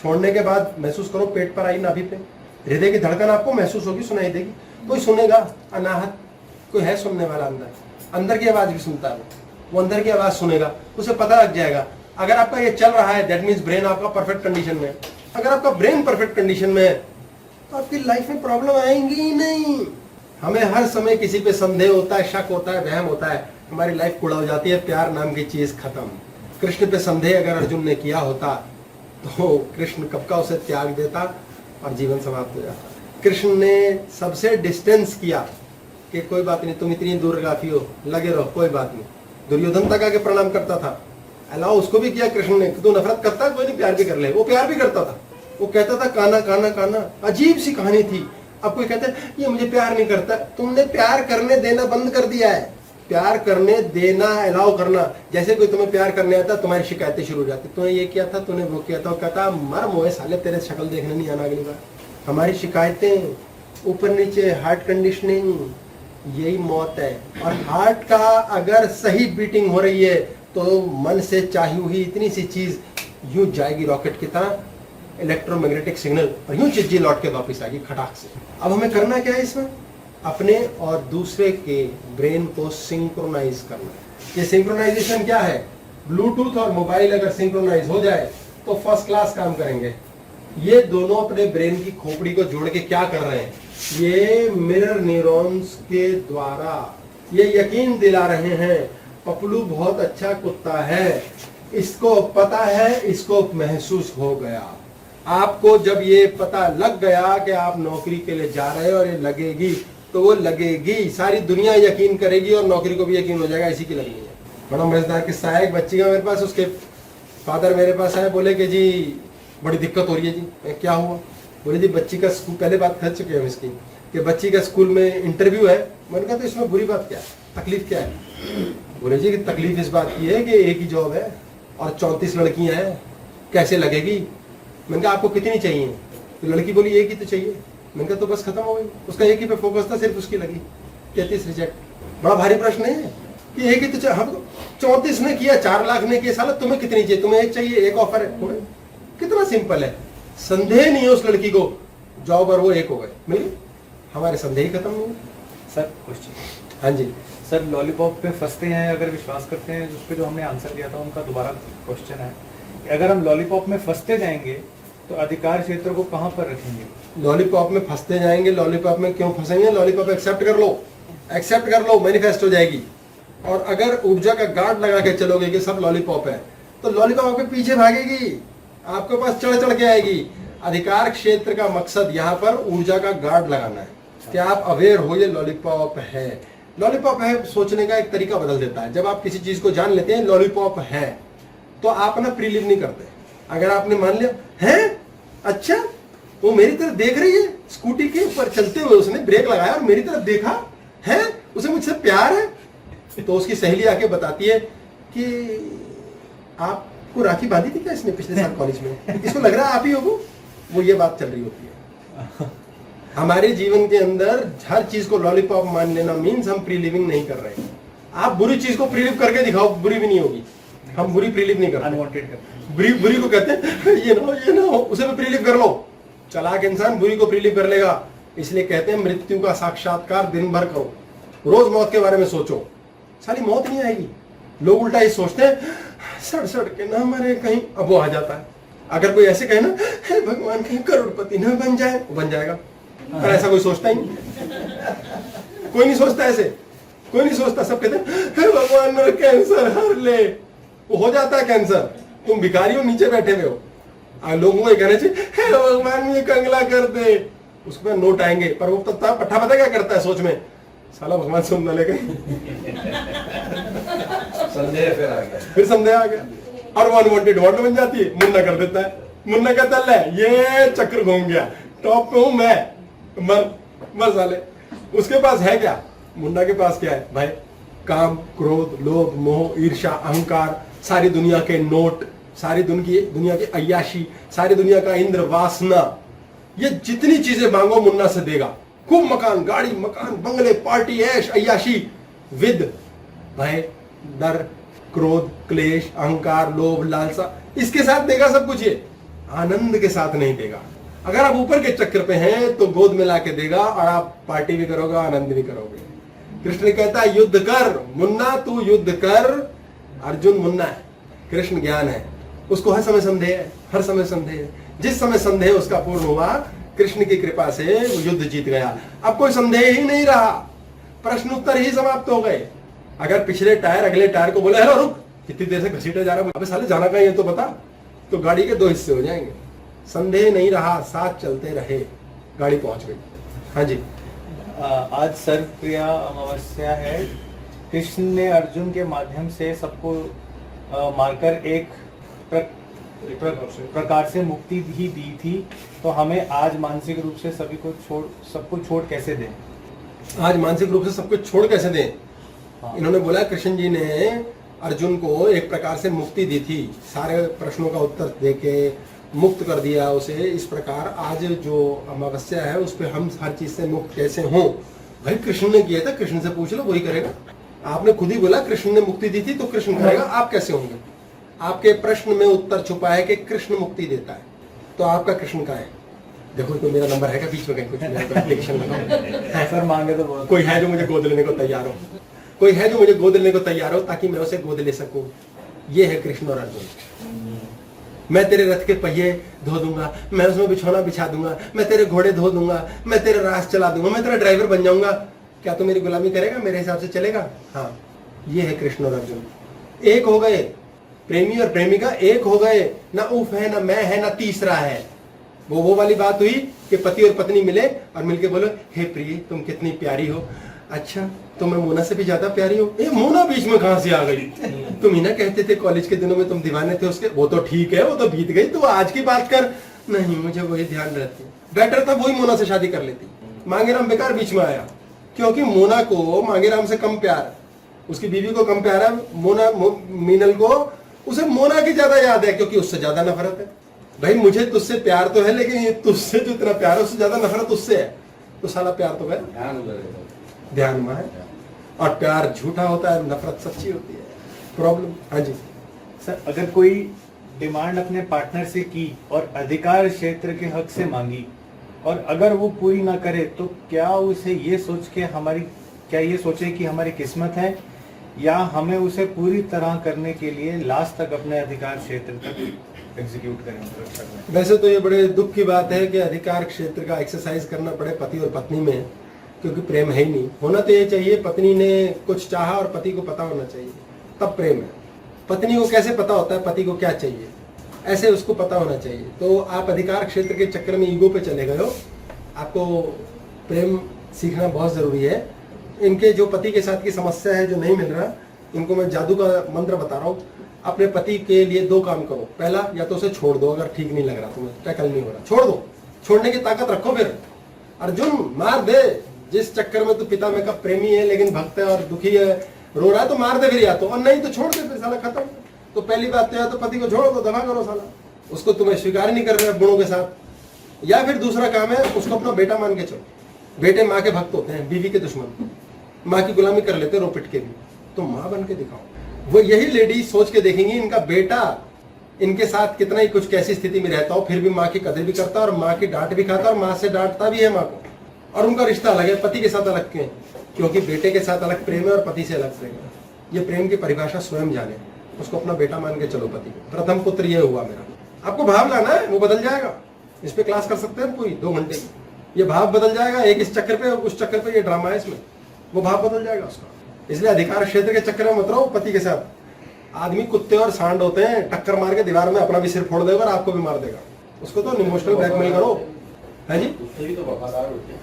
छोड़ने के बाद महसूस करो पेट पर आई, नाभि पे। हृदय की धड़कन आपको महसूस होगी, सुनाई देगी। कोई सुनेगा, अनाहत कोई है सुनने वाला, अंदर की आवाज भी सुनता है, वो अंदर की आवाज सुनेगा, उसे पता लग जाएगा। अगर आपका ये चल रहा है, दैट मीन्स ब्रेन आपका परफेक्ट कंडीशन में। अगर आपका ब्रेन परफेक्ट कंडीशन में है तो आपकी लाइफ में प्रॉब्लम आएंगी ही नहीं। हमें हर समय किसी पे संदेह होता है, शक होता है, वहम होता है, हमारी लाइफ कूड़ा हो जाती है, प्यार नाम की चीज खत्म। कृष्ण पे संदेह अगर अर्जुन ने किया होता तो कृष्ण कब का उसे त्याग देता और जीवन समाप्त हो जाता। कृष्ण ने सबसे डिस्टेंस किया कि कोई बात नहीं, तुम इतनी दूर काफी हो, लगे रहो, कोई बात नहीं। दुर्योधन तक आके प्रणाम करता था, अलाउ उसको भी किया कृष्ण ने, तू नफरत करता है कोई नहीं, प्यार भी कर ले। वो प्यार भी करता था, वो कहता था काना काना काना। अजीब सी कहानी थी। अब कोई कहता है ये मुझे प्यार नहीं करता, तुमने प्यार करने देना बंद कर दिया है। प्यार करने देना, अलाउ करना। जैसे कोई तुम्हें प्यार करने आता, तुम्हारी शिकायतें शुरू हो जाती, तूने ये किया था, तूने वो किया था। वो कहता मर मोए साले, तेरे शक्ल देखने नहीं आना अगली बार। हमारी शिकायतें, ऊपर नीचे, हार्ट कंडीशनिंग, यही मौत है। और हार्ट का अगर सही बीटिंग हो रही है तो मन से चाही हुई इतनी सी चीज यूं जाएगी रॉकेट की तरह, इलेक्ट्रोमैग्नेटिक सिग्नल, और यूं चिज्जी लौट के वापस आएगी खटाक से। अब हमें करना क्या है इसमें? अपने और दूसरे के ब्रेन को सिंक्रोनाइज करना। ये सिंक्रोनाइजेशन क्या है? ब्लूटूथ और मोबाइल अगर सिंक्रोनाइज हो जाए तो फर्स्ट क्लास काम करेंगे। ये दोनों अपने ब्रेन की खोपड़ी को जोड़ के क्या कर रहे हैं? ये मिरर न्यूरॉन्स के द्वारा ये यकीन दिला रहे हैं पपलू बहुत अच्छा कुत्ता है, इसको पता है, इसको महसूस हो गया। आपको जब ये पता लग गया कि आप नौकरी के लिए जा रहे हो और ये लगेगी, तो वो लगेगी, सारी दुनिया यकीन करेगी और नौकरी को भी यकीन हो जाएगा इसी की लगनी है। बड़ा मजेदार किस्सा है। एक बच्ची का मेरे पास, उसके फादर मेरे पास आए, बोले कि जी बड़ी दिक्कत हो रही है जी। क्या हुआ? बोले जी बच्ची का स्कूल, पहले बात कर चुके हैं हम इसकी, कि बच्ची का स्कूल में इंटरव्यू है। मैंने कहा तो इसमें बुरी बात क्या है, तकलीफ क्या है? बोले जी कि तकलीफ इस बात की है कि एक ही जॉब है और 34 लड़कियां हैं, कैसे लगेगी? मैंने कहा आपको कितनी चाहिए? तो लड़की बोली एक ही तो चाहिए। मैंने कहा तो बस खत्म हो गई, उसका एक ही पे फोकस था, सिर्फ उसकी लगी, 33 रिजेक्ट। बड़ा भारी प्रश्न है कि एक ही तो हम 34 ने किया, 4 लाख ने किया, साला तुम्हें कितनी चाहिए? तुम्हें एक चाहिए, एक ऑफर है। कितना सिंपल है, संदेह नहीं है उस लड़की को, जॉब और वो एक हो गए, मिल गए, हमारे संदेह ही खत्म हुए। Sir question. हाँ जी सर, लॉलीपॉप पे फंसते हैं अगर विश्वास करते हैं, उस पर जो हमने आंसर दिया था उनका दोबारा क्वेश्चन है कि अगर हम लॉलीपॉप में फंसते जाएंगे तो अधिकार क्षेत्र को कहाँ पर रखेंगे? लॉलीपॉप में फंसते जाएंगे, लॉलीपॉप में क्यों फंसेंगे? लॉलीपॉप एक्सेप्ट कर लो, एक्सेप्ट कर लो, मैनिफेस्ट हो जाएगी। और अगर ऊर्जा का गार्ड लगा के चलोगे कि सब लॉलीपॉप है, तो लॉलीपॉप आपके पीछे भागेगी, आपके पास चढ़ चढ़ के आएगी। अधिकार क्षेत्र का मकसद यहाँ पर ऊर्जा का गार्ड लगाना है कि आप अवेयर हो, ये लॉलीपॉप है। लॉलीपॉप है सोचने का एक तरीका बदल देता है। जब आप किसी चीज को जान लेते हैं लॉलीपॉप है, तो आप ना प्रीलिव नहीं करते। अगर आपने मान लिया है, अच्छा वो मेरी तरफ देख रही है, स्कूटी के ऊपर चलते हुए उसने ब्रेक लगाया और मेरी तरफ देखा है, उसे मुझसे प्यार है, तो उसकी सहेली आके बताती है कि आपको राखी बांधी थी क्या इसने पिछले साल कॉलेज में, इसको लग रहा है आप ही हो वो ये बात चल रही होती है। हमारे जीवन के अंदर हर चीज को लॉलीपॉप मान लेना मीन्स हम प्री लिविंग नहीं कर रहे हैं। आप बुरी चीज को प्री लिव करके दिखाओ, बुरी भी नहीं होगी। हम बुरी प्री लिव नहीं करते, अनवांटेड बुरी को कहते हैं ये ना हो, उसे भी प्री लिव कर लो। चालाक इंसान बुरी को प्री लिव कर लेगा। इसलिए कहते हैं मृत्यु का साक्षात्कार दिन भर करो, रोज मौत के बारे में सोचो, सारी मौत नहीं आएगी। लोग उल्टा ही सोचते हैं सड़ सड़ के ना मरे कहीं, अब वो आ जाता है। अगर कोई ऐसे कहे ना हे भगवान कहीं करोड़पति ना बन जाए, वो बन जाएगा। पर ऐसा कोई सोचता ही नहीं, कोई नहीं सोचता, ऐसे कोई नहीं सोचता। सब कहते हैं हे भगवान मेरा कैंसर हर ले, वो हो जाता है कैंसर। तुम भिखारी हो, नीचे बैठे हुए हो, लोगों को कहना चाहिए हे भगवान मुझे कंगला कर दे, उसके बाद नोट आएंगे। पर वो पट्टा पता क्या करता है सोच में, साला भगवान सुन ना लेगा, संदेह फिर आ गया, फिर संदेह आ गया और वो अनवांटेड वांट बन जाती है। मुन्ना कर देता है, मुन्ना कहता है ये चक्र घूम गया, टॉप पे हूं मैं, मर साले। उसके पास है क्या? मुन्ना के पास क्या है भाई? काम, क्रोध, लोभ, मोह, ईर्ष्या, अहंकार, सारी दुनिया के नोट, सारी दुनिया की अय्याशी, सारी दुनिया का इंद्र, वासना। ये जितनी चीजें मांगो मुन्ना से देगा। खूब मकान, गाड़ी, मकान, बंगले, पार्टी, ऐश, अय्याशी, विद भय, डर, क्रोध, क्लेश, अहंकार, लोभ, लालसा, इसके साथ देगा सब कुछ। ये आनंद के साथ नहीं देगा। अगर आप ऊपर के चक्कर पे हैं तो गोद में ला के देगा और आप पार्टी भी करोगे, आनंद भी करोगे। कृष्ण कहता है युद्ध कर मुन्ना, तू युद्ध कर। अर्जुन मुन्ना है, कृष्ण ज्ञान है, उसको हर समय संदेह है, हर समय संदेह है। जिस समय संदेह उसका पूर्ण हुआ, कृष्ण की कृपा से वो युद्ध जीत गया। अब कोई संदेह ही नहीं रहा, प्रश्न उत्तर ही समाप्त हो गए। अगर पिछले टायर अगले टायर को बोले रुक, कितनी देर से घसीटे जा रहा है, अबे साले जाना कहीं है तो बता, तो गाड़ी के 2 हिस्से हो जाएंगे। संदेह नहीं रहा, साथ चलते रहे, गाड़ी पहुंच गई। हाँ जी। आज सर्वप्रिया अमावस्या है। कृष्ण ने अर्जुन के माध्यम से सबको मारकर एक प्रकार से मुक्ति भी दी थी, तो हमें आज मानसिक रूप से सबको छोड़ कैसे दें? आज मानसिक रूप से सब कुछ छोड़ कैसे दें? हाँ। इन्होंने बोला कृष्ण जी ने अर्जुन को एक प्रकार से मुक्ति दी थी, सारे प्रश्नों का उत्तर देके मुक्त कर दिया उसे। इस प्रकार आज जो अमावस्या है उस पर हम हर चीज से मुक्त कैसे हों? भाई कृष्ण ने किया था, कृष्ण से पूछ लो, वही करेगा। आपने खुद ही बोला कृष्ण ने मुक्ति दी थी तो कृष्ण करेगा, आप कैसे होंगे? आपके प्रश्न में उत्तर छुपा है कि कृष्ण मुक्ति देता है, तो आपका कृष्ण का है। देखो तो मेरा नंबर है क्या बीच में कहीं कुछ एप्लीकेशन लगाओ सर मांगे तो बहुत। कोई है जो मुझे गोद लेने को तैयार हो, कोई है जो मुझे गोद लेने को तैयार हो ताकि मैं उसे गोद ले सकूं। ये है कृष्ण और अर्जुन। मैं तेरे रथ के पहिए धो दूंगा, मैं उसमें बिछौना बिछा दूंगा, मैं तेरे घोड़े धो दूंगा, मैं तेरे रास चला दूंगा, मैं तेरा ड्राइवर बन जाऊंगा। क्या तू मेरी गुलामी करेगा, मेरे हिसाब से चलेगा? हाँ, ये है कृष्ण और अर्जुन, एक हो गए, प्रेमी और प्रेमिका एक हो गए, ना उफ है ना मैं है ना तीसरा है। वो वाली बात हुई कि पति और पत्नी मिले और मिलके बोलो, हे प्रिय तुम कितनी प्यारी हो। अच्छा, तो मैं मोना से भी ज्यादा प्यारी हूँ? ये मोना बीच में कहां से आ गई? तुम ही ना कहते थे कॉलेज के दिनों में तुम दीवाने थे उसके। वो तो ठीक है, वो तो बीत गई, तो आज की बात कर। नहीं, मुझे वही ध्यान रहती। बेटर था वही मोना से शादी कर लेती। मांगेराम बेकार बीच में आया, क्योंकि मोना को मांगेराम से कम प्यार, उसकी बीवी को कम प्यार है। मोना मीनल को उसे मोना की ज्यादा याद है, क्योंकि उससे ज्यादा नफरत है। भाई मुझे तुझसे प्यार तो है, लेकिन ये तुझसे जो इतना प्यार है उससे ज्यादा नफरत उससे है, तो साला प्यार तो गया। ध्यान उधर है। ध्यान में है, और प्यार झूठा होता है, नफरत सच्ची होती है। प्रॉब्लम। हाँ जी सर, अगर कोई डिमांड अपने पार्टनर से की और अधिकार क्षेत्र के हक से मांगी, और अगर वो पूरी ना करे, तो क्या उसे ये सोच के ये सोचे कि हमारी किस्मत है, या हमें उसे पूरी तरह करने के लिए लास्ट तक अपने अधिकार क्षेत्र तक एग्जीक्यूट करें? वैसे तो ये बड़े दुख की बात है कि अधिकार क्षेत्र का एक्सरसाइज करना पड़े पति और पत्नी में, क्योंकि प्रेम है ही नहीं। होना तो ये चाहिए पत्नी ने कुछ चाहा और पति को पता होना चाहिए, तब प्रेम है। पत्नी को कैसे पता होता है पति को क्या चाहिए, ऐसे उसको पता होना चाहिए। तो आप अधिकार क्षेत्र के चक्कर में ईगो पे चले गए हो। आपको प्रेम सीखना बहुत जरूरी है। इनके जो पति के साथ की समस्या है, जो नहीं मिल रहा, इनको मैं जादू का मंत्र बता रहा हूँ। अपने पति के लिए 2 काम करो। पहला, या तो उसे छोड़ दो, अगर ठीक नहीं लग रहा तुम्हें, टैकल नहीं हो रहा, छोड़ दो। छोड़ने की ताकत रखो। फिर अर्जुन मार दे, जिस चक्कर में तू पिता में का प्रेमी है लेकिन भक्त है और दुखी है, रो रहा है, तो मार दे फिर, या तो, और नहीं तो छोड़ दे फिर, साला खत्म। तो पहली बात तो या तो पति को छोड़ दो, दफा करो साला, उसको तुम्हें स्वीकार नहीं कर रहे गुणों के साथ। या फिर दूसरा काम है, उसको अपना बेटा मान के चलो। बेटे माँ के भक्त होते हैं, बीवी के दुश्मन। माँ की गुलामी कर लेते रो पिट के भी, तो माँ बन के दिखाओ। वो यही लेडी सोच के देखेंगी इनका बेटा इनके साथ कितना ही कुछ कैसी स्थिति में रहता हो, फिर भी माँ की कदर भी करता और माँ की डांट भी खाता और माँ से डांटता भी है माँ को। और उनका रिश्ता अलग है, पति के साथ अलग क्यों है? क्योंकि बेटे के साथ अलग प्रेम है और पति से अलग प्रेम है। ये प्रेम की परिभाषा स्वयं जाने, उसको अपना बेटा मान के चलो। पति को प्रथम पुत्र ये हुआ मेरा। आपको भाव लाना है, वो बदल जाएगा। इस पे क्लास कर सकते हैं पूरी 2 घंटे की। ये भाव बदल जाएगा, एक इस चक्कर पे उस चक्कर पे, ये ड्रामा है इसमें, वो भाव बदल जाएगा उसका। इसलिए अधिकार क्षेत्र के चक्कर में मत रहो पति के साथ। आदमी कुत्ते और सांड होते हैं, टक्कर मार के दीवार में अपना भी सिर फोड़ देगा और आपको भी मार देगा। उसको तो इमोशनल ब्लैकमेल करो, है जी। कुत्ते भी तो वफादार होते हैं,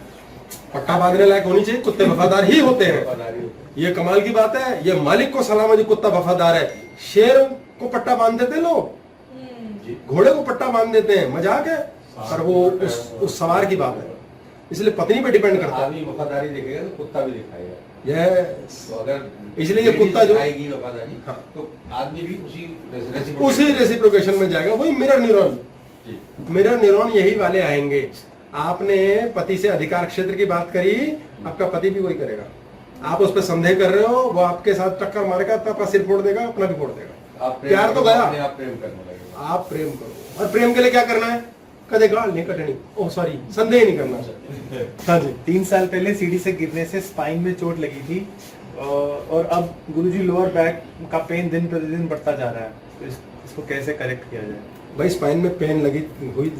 पट्टा बांधने लायक होनी चाहिए, कुत्ते वफादार ही होते हैं। ये कमाल की बात है। ये मालिक को सलाम है जो कुत्ता वफादार है। शेर को पट्टा बांध देते लोग, घोड़े को पट्टा बांध देते हैं, मजाक है। पर वो उस सवार की बात है, इसलिए पत्नी पे डिपेंड करता है। आदमी वफादारी दिखेगा तो कुत्ता भी दिखाएगा। यस, तो अगर इसलिए ये कुत्ता जो आएगी वफादारी, हाँ, तो आदमी भी उसी रेसिप्रोकेशन में जाएगा। वही मिरर न्यूरॉन यही वाले आएंगे। आपने पति से अधिकार क्षेत्र की बात करी, आपका पति भी वही करेगा। आप उस पर संदेह कर रहे हो, वो आपके साथ टक्कर मारेगा तो आपका सिर फोड़ देगा, अपना भी फोड़ देगा। प्यार तो गया, आप प्रेम करने लगे। आप प्रेम करो। और प्रेम के लिए क्या करना है? कदे गाल नहीं कटनी, ओह सॉरी, संदेह नहीं करना। हाँ जी। 3 साल पहले सीढ़ी से गिरने से स्पाइन में चोट लगी थी, और अब गुरुजी लोअर बैक का पेन दिन प्रतिदिन बढ़ता जा रहा है। तो इसको कैसे करेक्ट किया जाए? भाई स्पाइन में पेन लगी हुई,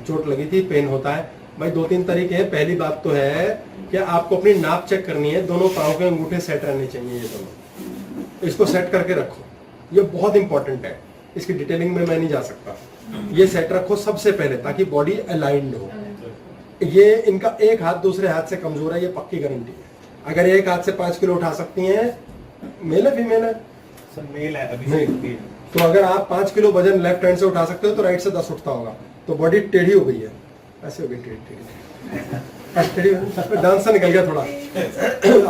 चोट लगी थी, पेन होता है भाई। 2-3 तरीके हैं। पहली बात तो है कि आपको अपनी नाप चेक करनी है। दोनों पाँव के अंगूठे सेट रहने चाहिए, ये दोनों। इसको सेट करके रखो, ये बहुत इंपॉर्टेंट है। इसकी डिटेलिंग में मैं नहीं जा सकता। ये सेट रखो सबसे पहले, ताकि बॉडी अलाइंड हो। ये इनका एक हाथ दूसरे हाथ से कमजोर है, ये पक्की गारंटी है। अगर एक हाथ से 5 किलो उठा सकती हैं, मेल है फीमेल है? सर मेल है अभी। तो अगर आप 5 किलो वजन लेफ्ट हैंड से उठा सकते हो तो राइट से 10 उठता होगा। तो बॉडी टेढ़ी हो गई है, ऐसे हो गई, टेढ़ी डांस से निकल गया थोड़ा।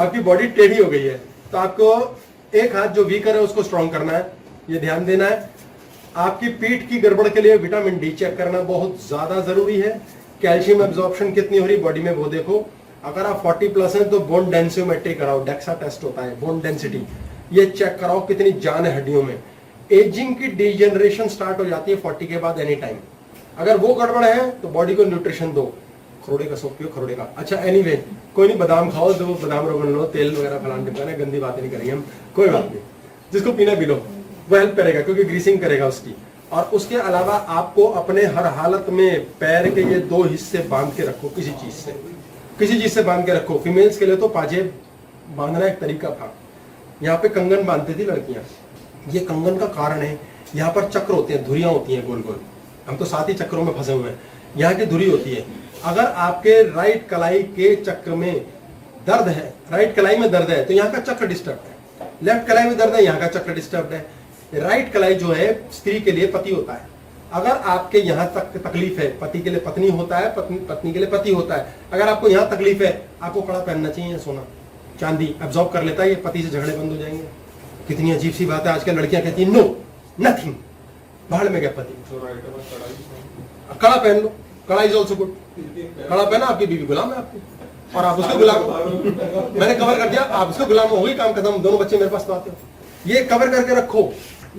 आपकी बॉडी टेढ़ी हो गई है, तो आपको एक हाथ जो वीकर है उसको स्ट्रॉन्ग करना है, ये ध्यान देना है। आपकी पीठ की गड़बड़ के लिए विटामिन डी चेक करना बहुत ज्यादा जरूरी है। कैल्शियम एब्जॉर्प्शन कितनी हो रही बॉडी में वो देखो। अगर आप 40+ हैं तो बोन डेंसियोमेट्री कराओ, डेक्सा टेस्ट होता है, बोन डेंसिटी, ये चेक कराओ कितनी जान है हड्डियों में। एजिंग की डिजेनरेशन स्टार्ट हो जाती है 40 के बाद एनी टाइम। अगर वो गड़बड़ है तो बॉडी को न्यूट्रिशन दो, खरोड़े का सूप पियो, खरोड़े का। अच्छा एनीवे, कोई नहीं, बादाम खाओ, दो बादाम रोगन लो, तेल वगैरह फलान टिपकाना, गंदी बातें नहीं करेंगे हम, कोई बात नहीं। जिसको पीना पी लो, वो हेल्प करेगा क्योंकि ग्रीसिंग करेगा उसकी। और उसके अलावा आपको अपने हर हालत में पैर के ये 2 हिस्से बांध के रखो किसी चीज से। किसी चीज से बांध के रखो। फीमेल्स के लिए तो पाजेब बांधना एक तरीका था, यहाँ पे कंगन बांधती थी लड़कियां। ये कंगन का कारण है, यहाँ पर चक्र होते हैं, धुरियां होती हैं गोल गोल, हम तो 7 ही चक्रों में फंसे हुए हैं। यहाँ की धुरी होती है, अगर आपके राइट कलाई के चक्र में दर्द है, राइट कलाई में दर्द है तो यहाँ का चक्र डिस्टर्ब है, लेफ्ट कलाई में दर्द है यहाँ का चक्र डिस्टर्ब है। राइट कलाई जो है स्त्री के लिए पति होता है, अगर आपके यहाँ तक तकलीफ है, पति के लिए पत्नी होता है, पत्नी के लिए पति होता है, अगर आपको यहाँ तकलीफ है आपको कड़ा पहनना चाहिए, सोना चांदी एब्जॉर्ब कर लेता है, ये पति से झगड़े बंद हो जाएंगे। कितनी अजीब सी बात है, आजकल लड़कियां कहती हैं नो नथिंग, बाहर में गया पति, कड़ा पहन लो, कड़ा इज ऑल्सो गुड, कड़ा पहना आपकी बीवी गुलाम है आपकी और आप उसके गुलाम हो। मैंने कवर कर दिया, आप उसके गुलाम हो गई, काम खत्म, दोनों बच्चे मेरे पास तो आते हो। ये कवर करके रखो।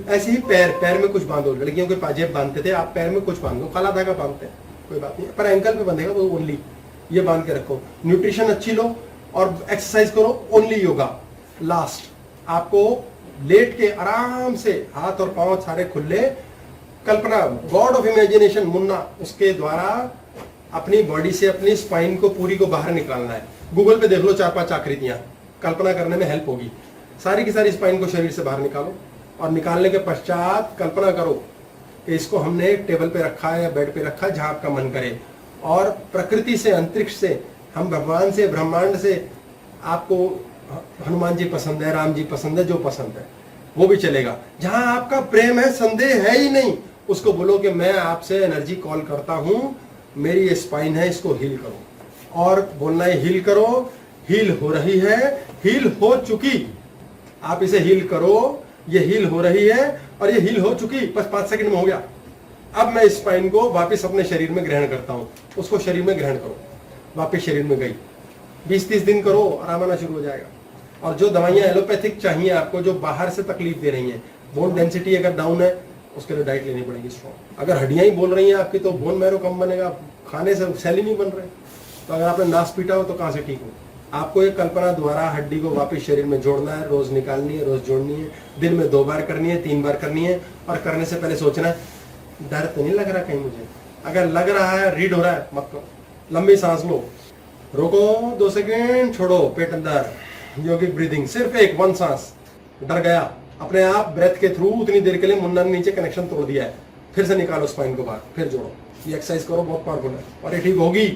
ऐसे ही पैर में कुछ बांधो, लड़कियों के पाजेब बांधते थे, आप पैर में कुछ बांधो, काला धागा बांधते हैं कोई बात नहीं, पर एंकल पे बंधेगा वो ओनली, ये बांध के रखो। न्यूट्रिशन अच्छी लो और एक्सरसाइज करो, ओनली योगा। लास्ट, आपको लेट के आराम से हाथ और पांव सारे खुले, कल्पना, गॉड ऑफ इमेजिनेशन, मुन्ना, उसके द्वारा अपनी बॉडी से अपनी स्पाइन को पूरी को बाहर निकालना है। गूगल पे देख लो 4-5 आकृतियां, कल्पना करने में हेल्प होगी। सारी की सारी स्पाइन को शरीर से बाहर निकालो और निकालने के पश्चात कल्पना करो कि इसको हमने टेबल पे रखा है या बेड पे रखा है, जहां आपका मन करे, और प्रकृति से, अंतरिक्ष से, हम भगवान से, ब्रह्मांड से, आपको हनुमान जी पसंद है, राम जी पसंद है, जो पसंद है वो भी चलेगा। जहां आपका प्रेम है, संदेह है ही नहीं, उसको बोलो कि मैं आपसे एनर्जी कॉल करता हूं, मेरी ये स्पाइन है, इसको हील करो। और बोलना है हील करो, हील हो रही है, हील हो चुकी, आप इसे हील करो, ये हील हो रही है और ये हील हो चुकी, बस 5 सेकंड में हो गया। अब मैं इस स्पाइन को वापस अपने शरीर में ग्रहण करता हूं, उसको शरीर में ग्रहण करो, वापस शरीर में गई। 20-30 दिन करो, आराम आना शुरू हो जाएगा। और जो दवाइयां एलोपैथिक चाहिए आपको, जो बाहर से तकलीफ दे रही हैं, बोन डेंसिटी अगर डाउन है उसके लिए डाइट लेनी पड़ेगी स्ट्रॉन्ग। अगर हड्डियां ही बोल रही हैं आपकी तो बोन मैरो कम बनेगा, खाने से सेल ही नहीं बन रहे, तो अगर आपने नाश पीटा हो तो कहां से ठीक हो। आपको एक कल्पना द्वारा हड्डी को वापस शरीर में जोड़ना है, रोज निकालनी है, रोज जोड़नी है, दिन में 2 बार करनी है, 3 बार करनी है, और करने से पहले सोचना है डर तो नहीं लग रहा कहीं मुझे, अगर लग रहा है, रीड हो रहा है, मत करो। लंबी सांस लो, रोको 2 सेकेंड, छोड़ो, पेट अंदर, योगिक ब्रीदिंग, सिर्फ 1 सांस। डर गया, अपने आप ब्रेथ के थ्रू उतनी देर के लिए मुन्ना ने नीचे कनेक्शन तोड़ दिया है, फिर से निकालो स्पाइन को बाहर, फिर जोड़ो। ये एक्सरसाइज करो, बहुत पावरफुल है और ये ठीक होगी।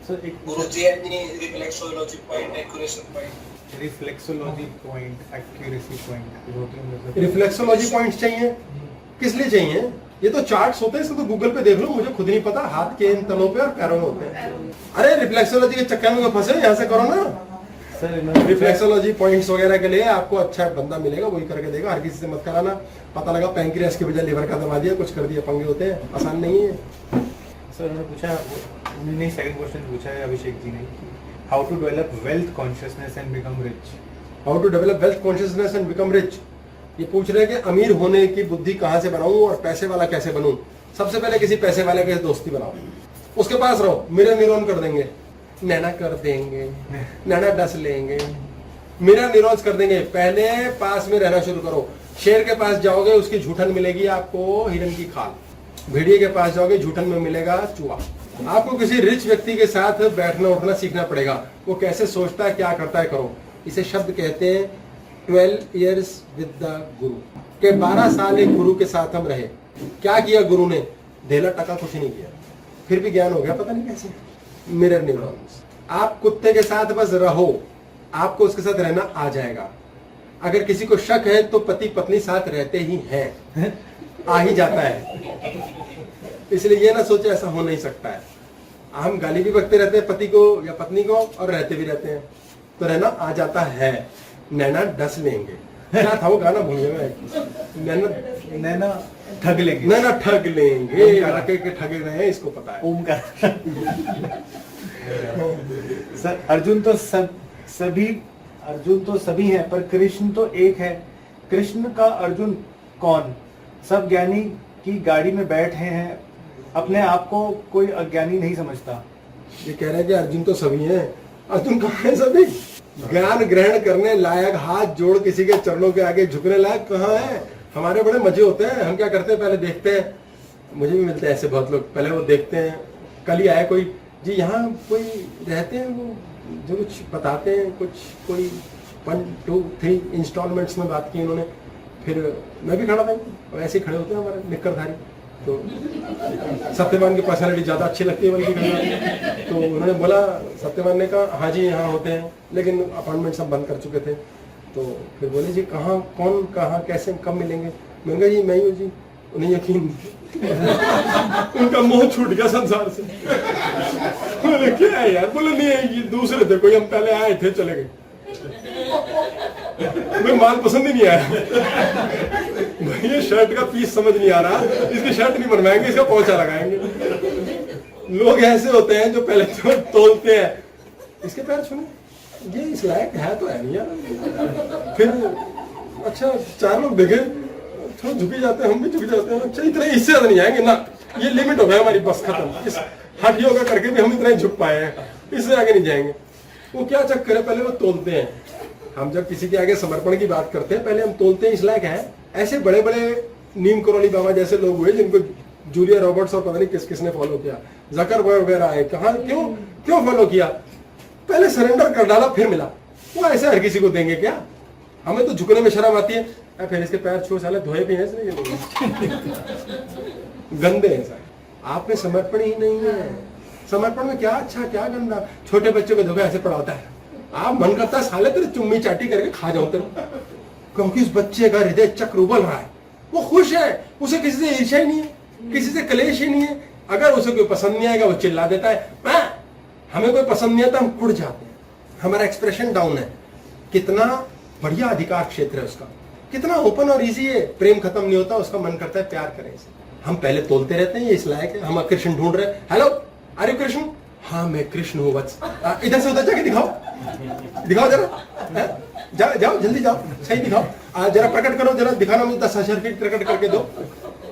सर एक गुरुजी यांनी reflexology point, accuracy point, reflexology point, accuracy point, reflexology points चाहिए, किस लिए चाहिए? ये तो चार्ट्स होते हैं, इसको तो गूगल पे देख लो, मुझे खुद नहीं पता, हाथ के इन तलों पे और पैरों में होते हैं। अरे रिफ्लेक्सोलॉजी के चक्कर में फंसे, यहाँ से करो ना। सर रिफ्लेक्सोलॉजी पॉइंट्स वगैरह के लिए आपको अच्छा बंदा मिलेगा, वही करके देगा, हर किसी से मत कराना। पता लगा पैंक्रियास की बजाय लिवर का दबा दिया, कुछ कर दिया, पंगे होते हैं, आसान नहीं है। सर उन्होंने पूछा, उन्होंने सेकंड क्वेश्चन पूछा है अभिषेक जी ने, how to develop wealth consciousness and become rich. How to develop wealth consciousness and become rich, ये पूछ रहे हैं कि अमीर होने की बुद्धि कहां से बनाऊं और पैसे वाला कैसे बनूं। सबसे पहले किसी पैसे वाले के दोस्ती बनाओ, उसके पास रहो, मिरर न्यूरॉन कर देंगे, नैना कर देंगे, नैना डस लेंगे, मिरर न्यूरॉन्स कर देंगे। पहले पास में रहना शुरू करो। शेर के पास जाओगे उसकी झूठन मिलेगी आपको हिरन की खाल, भेड़िए के पास जाओगे झूठन में मिलेगा चूहा। आपको किसी रिच व्यक्ति के साथ बैठना उठना सीखना पड़ेगा, वो कैसे सोचता है, क्या करता है, करो। इसे शब्द कहते हैं 12 years with the गुरु, के 12 साल एक गुरु के साथ हम रहे। क्या किया गुरु ने? ढेला टका कुछ नहीं किया, फिर भी ज्ञान हो गया, पता नहीं कैसे। Mirror neurons. आप कुत्ते के साथ बस रहो, आपको उसके साथ रहना आ जाएगा। अगर किसी को शक है तो पति पत्नी साथ रहते ही हैं, आ ही जाता है। इसलिए ये ना सोचे ऐसा हो नहीं सकता है। हम गाली भी बकते रहते हैं पति को या पत्नी को और रहते भी रहते हैं, तो रहना आ जाता है। नैना डस लेंगे, क्या था वो गाना भूल गया मैं। नैना ठग लेंगे, नैना ठग लेंगे, लड़के के ठगे गए हैं, इसको पता है। ओमकार। सर अर्जुन तो सभी हैं, पर कृष्ण तो एक है। कृष्ण का अर्जुन कौन? सब ज्ञानी की गाड़ी में बैठे हैं, अपने आप को कोई अज्ञानी नहीं समझता। ये कह रहे हैं कि अर्जुन तो सभी हैं, अर्जुन कहाँ है सभी? ज्ञान ग्रहण करने लायक, हाथ जोड़ किसी के चरणों के आगे झुकने लायक कहाँ है? हमारे बड़े मजे होते हैं, हम क्या करते हैं, पहले देखते हैं, मुझे भी मिलते हैं ऐसे बहुत लोग, पहले वो देखते हैं। कल ही आया कोई जी यहाँ कोई रहते हैं वो जो कुछ बताते हैं, कुछ कोई 1, 2, 3 इंस्टॉलमेंट्स में बात की उन्होंने, फिर मैं भी खड़ा था, ऐसे ही खड़े होते हैं हमारे निक्करधारी, तो सत्यवान की पर्सनैलिटी ज़्यादा अच्छी लगती है बल्कि कहीं, तो उन्होंने बोला, सत्यवान ने कहा हाँ जी यहाँ होते हैं, लेकिन अपॉइंटमेंट सब बंद कर चुके थे। तो फिर बोले जी कहाँ, कौन, कहाँ, कैसे, कब मिलेंगे? मैंने कहा जी मैं ही हूँ जी। उन्हें यकीन उनका मोह छूट गया संसार से। बोले क्या है यार? बोले नहीं है, ये दूसरे थे कोई, हम पहले आए थे चले गए, मैं माल पसंद ही नहीं आया। भाई ये शर्ट का पीस समझ नहीं आ रहा, इसकी शर्ट नहीं बनवाएंगे, इसका पोंछा लगाएंगे। लोग ऐसे होते हैं जो पहले तो तोलते हैं, इसके पैर छूने, ये इस लायक है तो है नहीं यार। फिर अच्छा 4 लोग देखे, थोड़ा झुके जाते हैं, हम भी झुक जाते हैं, अच्छा इतना इससे ज्यादा नहीं आएंगे ना, ये लिमिट हो गया हमारी, बस खत्म। इस हठ योगा करके भी हम इतना ही झुक पाए हैं, इससे आगे नहीं जाएंगे। वो क्या चक्कर है, पहले वो तोलते हैं। हम जब किसी के आगे समर्पण की बात करते हैं, पहले हम तोलते हैं इस लायक है। ऐसे बड़े बड़े नीम करोली बाबा जैसे लोग हुए जिनको जूलिया रॉबर्ट्स और पता नहीं किस किसने फॉलो किया, जकरबर्ग वगैरह आए, कहा क्यों फॉलो किया? पहले सरेंडर कर डाला फिर मिला। वो ऐसे हर किसी को देंगे क्या? हमें तो झुकने में शर्म आती है, फिर इसके पैर छू, साले धोए भी हैं गंदे हैं सारे। आप में समर्पण ही नहीं है। समर्पण में क्या अच्छा क्या गंदा? छोटे बच्चों को देखो ऐसे पढ़ाता है, आप मन करता है साले तेरे चुम्मी चाटी करके खा जाओ तेरे, क्योंकि उस बच्चे का हृदय चक्र उबल रहा है, वो खुश है, उसे किसी से ईर्ष्या ही नहीं है, किसी से क्लेश ही नहीं है। अगर उसे कोई पसंद नहीं आएगा वो चिल्ला देता है, हमें कोई पसंद नहीं आता हम कुड़ जाते हैं, हमारा एक्सप्रेशन डाउन है। कितना बढ़िया अधिकार क्षेत्र है उसका, कितना ओपन और इजी है, प्रेम खत्म नहीं होता, उसका मन करता है प्यार करें इसे। हम पहले तोलते रहते हैं, ये इस लायक है, हम कृष्ण ढूंढ रहे हैं, हेलो आर यू कृष्ण? हाँ मैं कृष्ण हूँ वत्स। इधर से उधर जाके दिखाओ जरा, जाओ जल्दी जाओ, सही दिखाओ, जरा प्रकट करो, जरा दिखाना मुझे 10,000 फीट प्रकट करके दो।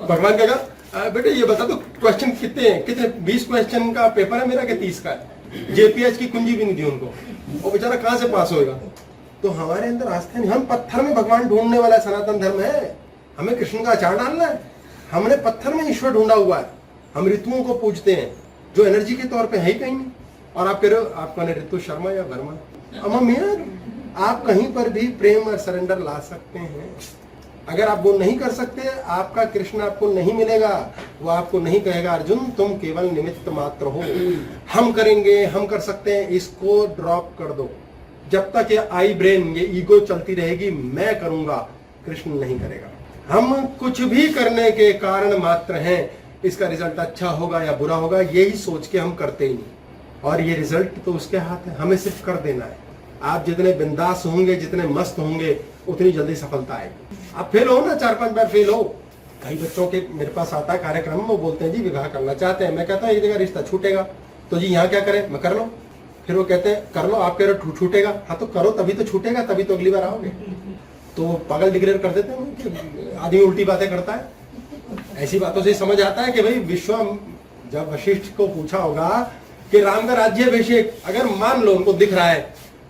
भगवान कहेगा बेटे ये बता दो क्वेश्चन कितने हैं, कितने 20 क्वेश्चन का पेपर है मेरा कि 30 का है? जेपीएच की कुंजी भी नहीं दी उनको, वो बेचारा कहाँ से पास होएगा? तो हमारे अंदर आस्था नहीं, हम पत्थर में भगवान ढूंढने वाला सनातन धर्म है, हमें कृष्ण का अचार डालना है। हमने पत्थर में ईश्वर ढूंढा हुआ है, हम ऋतुओं को पूजते हैं जो एनर्जी के तौर पे है ही कहीं नहीं। और आप कह रहे हो आप कौन है, ऋतु शर्मा या वर्मा? अम्मा मियां, आप कहीं पर भी प्रेम और सरेंडर ला सकते हैं। अगर आप वो नहीं कर सकते, आपका कृष्ण आपको नहीं मिलेगा, वो आपको नहीं कहेगा अर्जुन तुम केवल निमित्त मात्र हो, हम करेंगे, हम कर सकते हैं, इसको ड्रॉप कर दो। जब तक ये आई ब्रेन, ये ईगो चलती रहेगी, मैं करूंगा, कृष्ण नहीं करेगा। हम कुछ भी करने के कारण मात्र हैं, इसका रिजल्ट अच्छा होगा या बुरा होगा यही सोच के हम करते ही नहीं, और ये रिजल्ट तो उसके हाथ है, हमें सिर्फ कर देना है। आप जितने बिंदास होंगे, जितने मस्त होंगे, उतनी जल्दी सफलता आएगी। आप फेल हो ना, 4-5 बार फेल हो। कई बच्चों के मेरे पास आता है कार्यक्रम में, वो बोलते हैं जी विवाह करना चाहते हैं, मैं कहता हूँ एक जगह रिश्ता छूटेगा, तो जी यहाँ क्या करें? मैं कर लो। फिर वो कहते हैं कर लो, आप कह रहे हो छूटेगा, हाँ तो करो तभी तो छूटेगा, तभी तो अगली बार आओगे। तो पागल डिग्रेड कर देते हैं कि आदमी उल्टी बातें करता है। ऐसी बातों से समझ आता है कि भाई विश्व, जब वशिष्ठ को पूछा होगा कि राम का राज्याभिषेक, अगर मान लो उनको दिख रहा है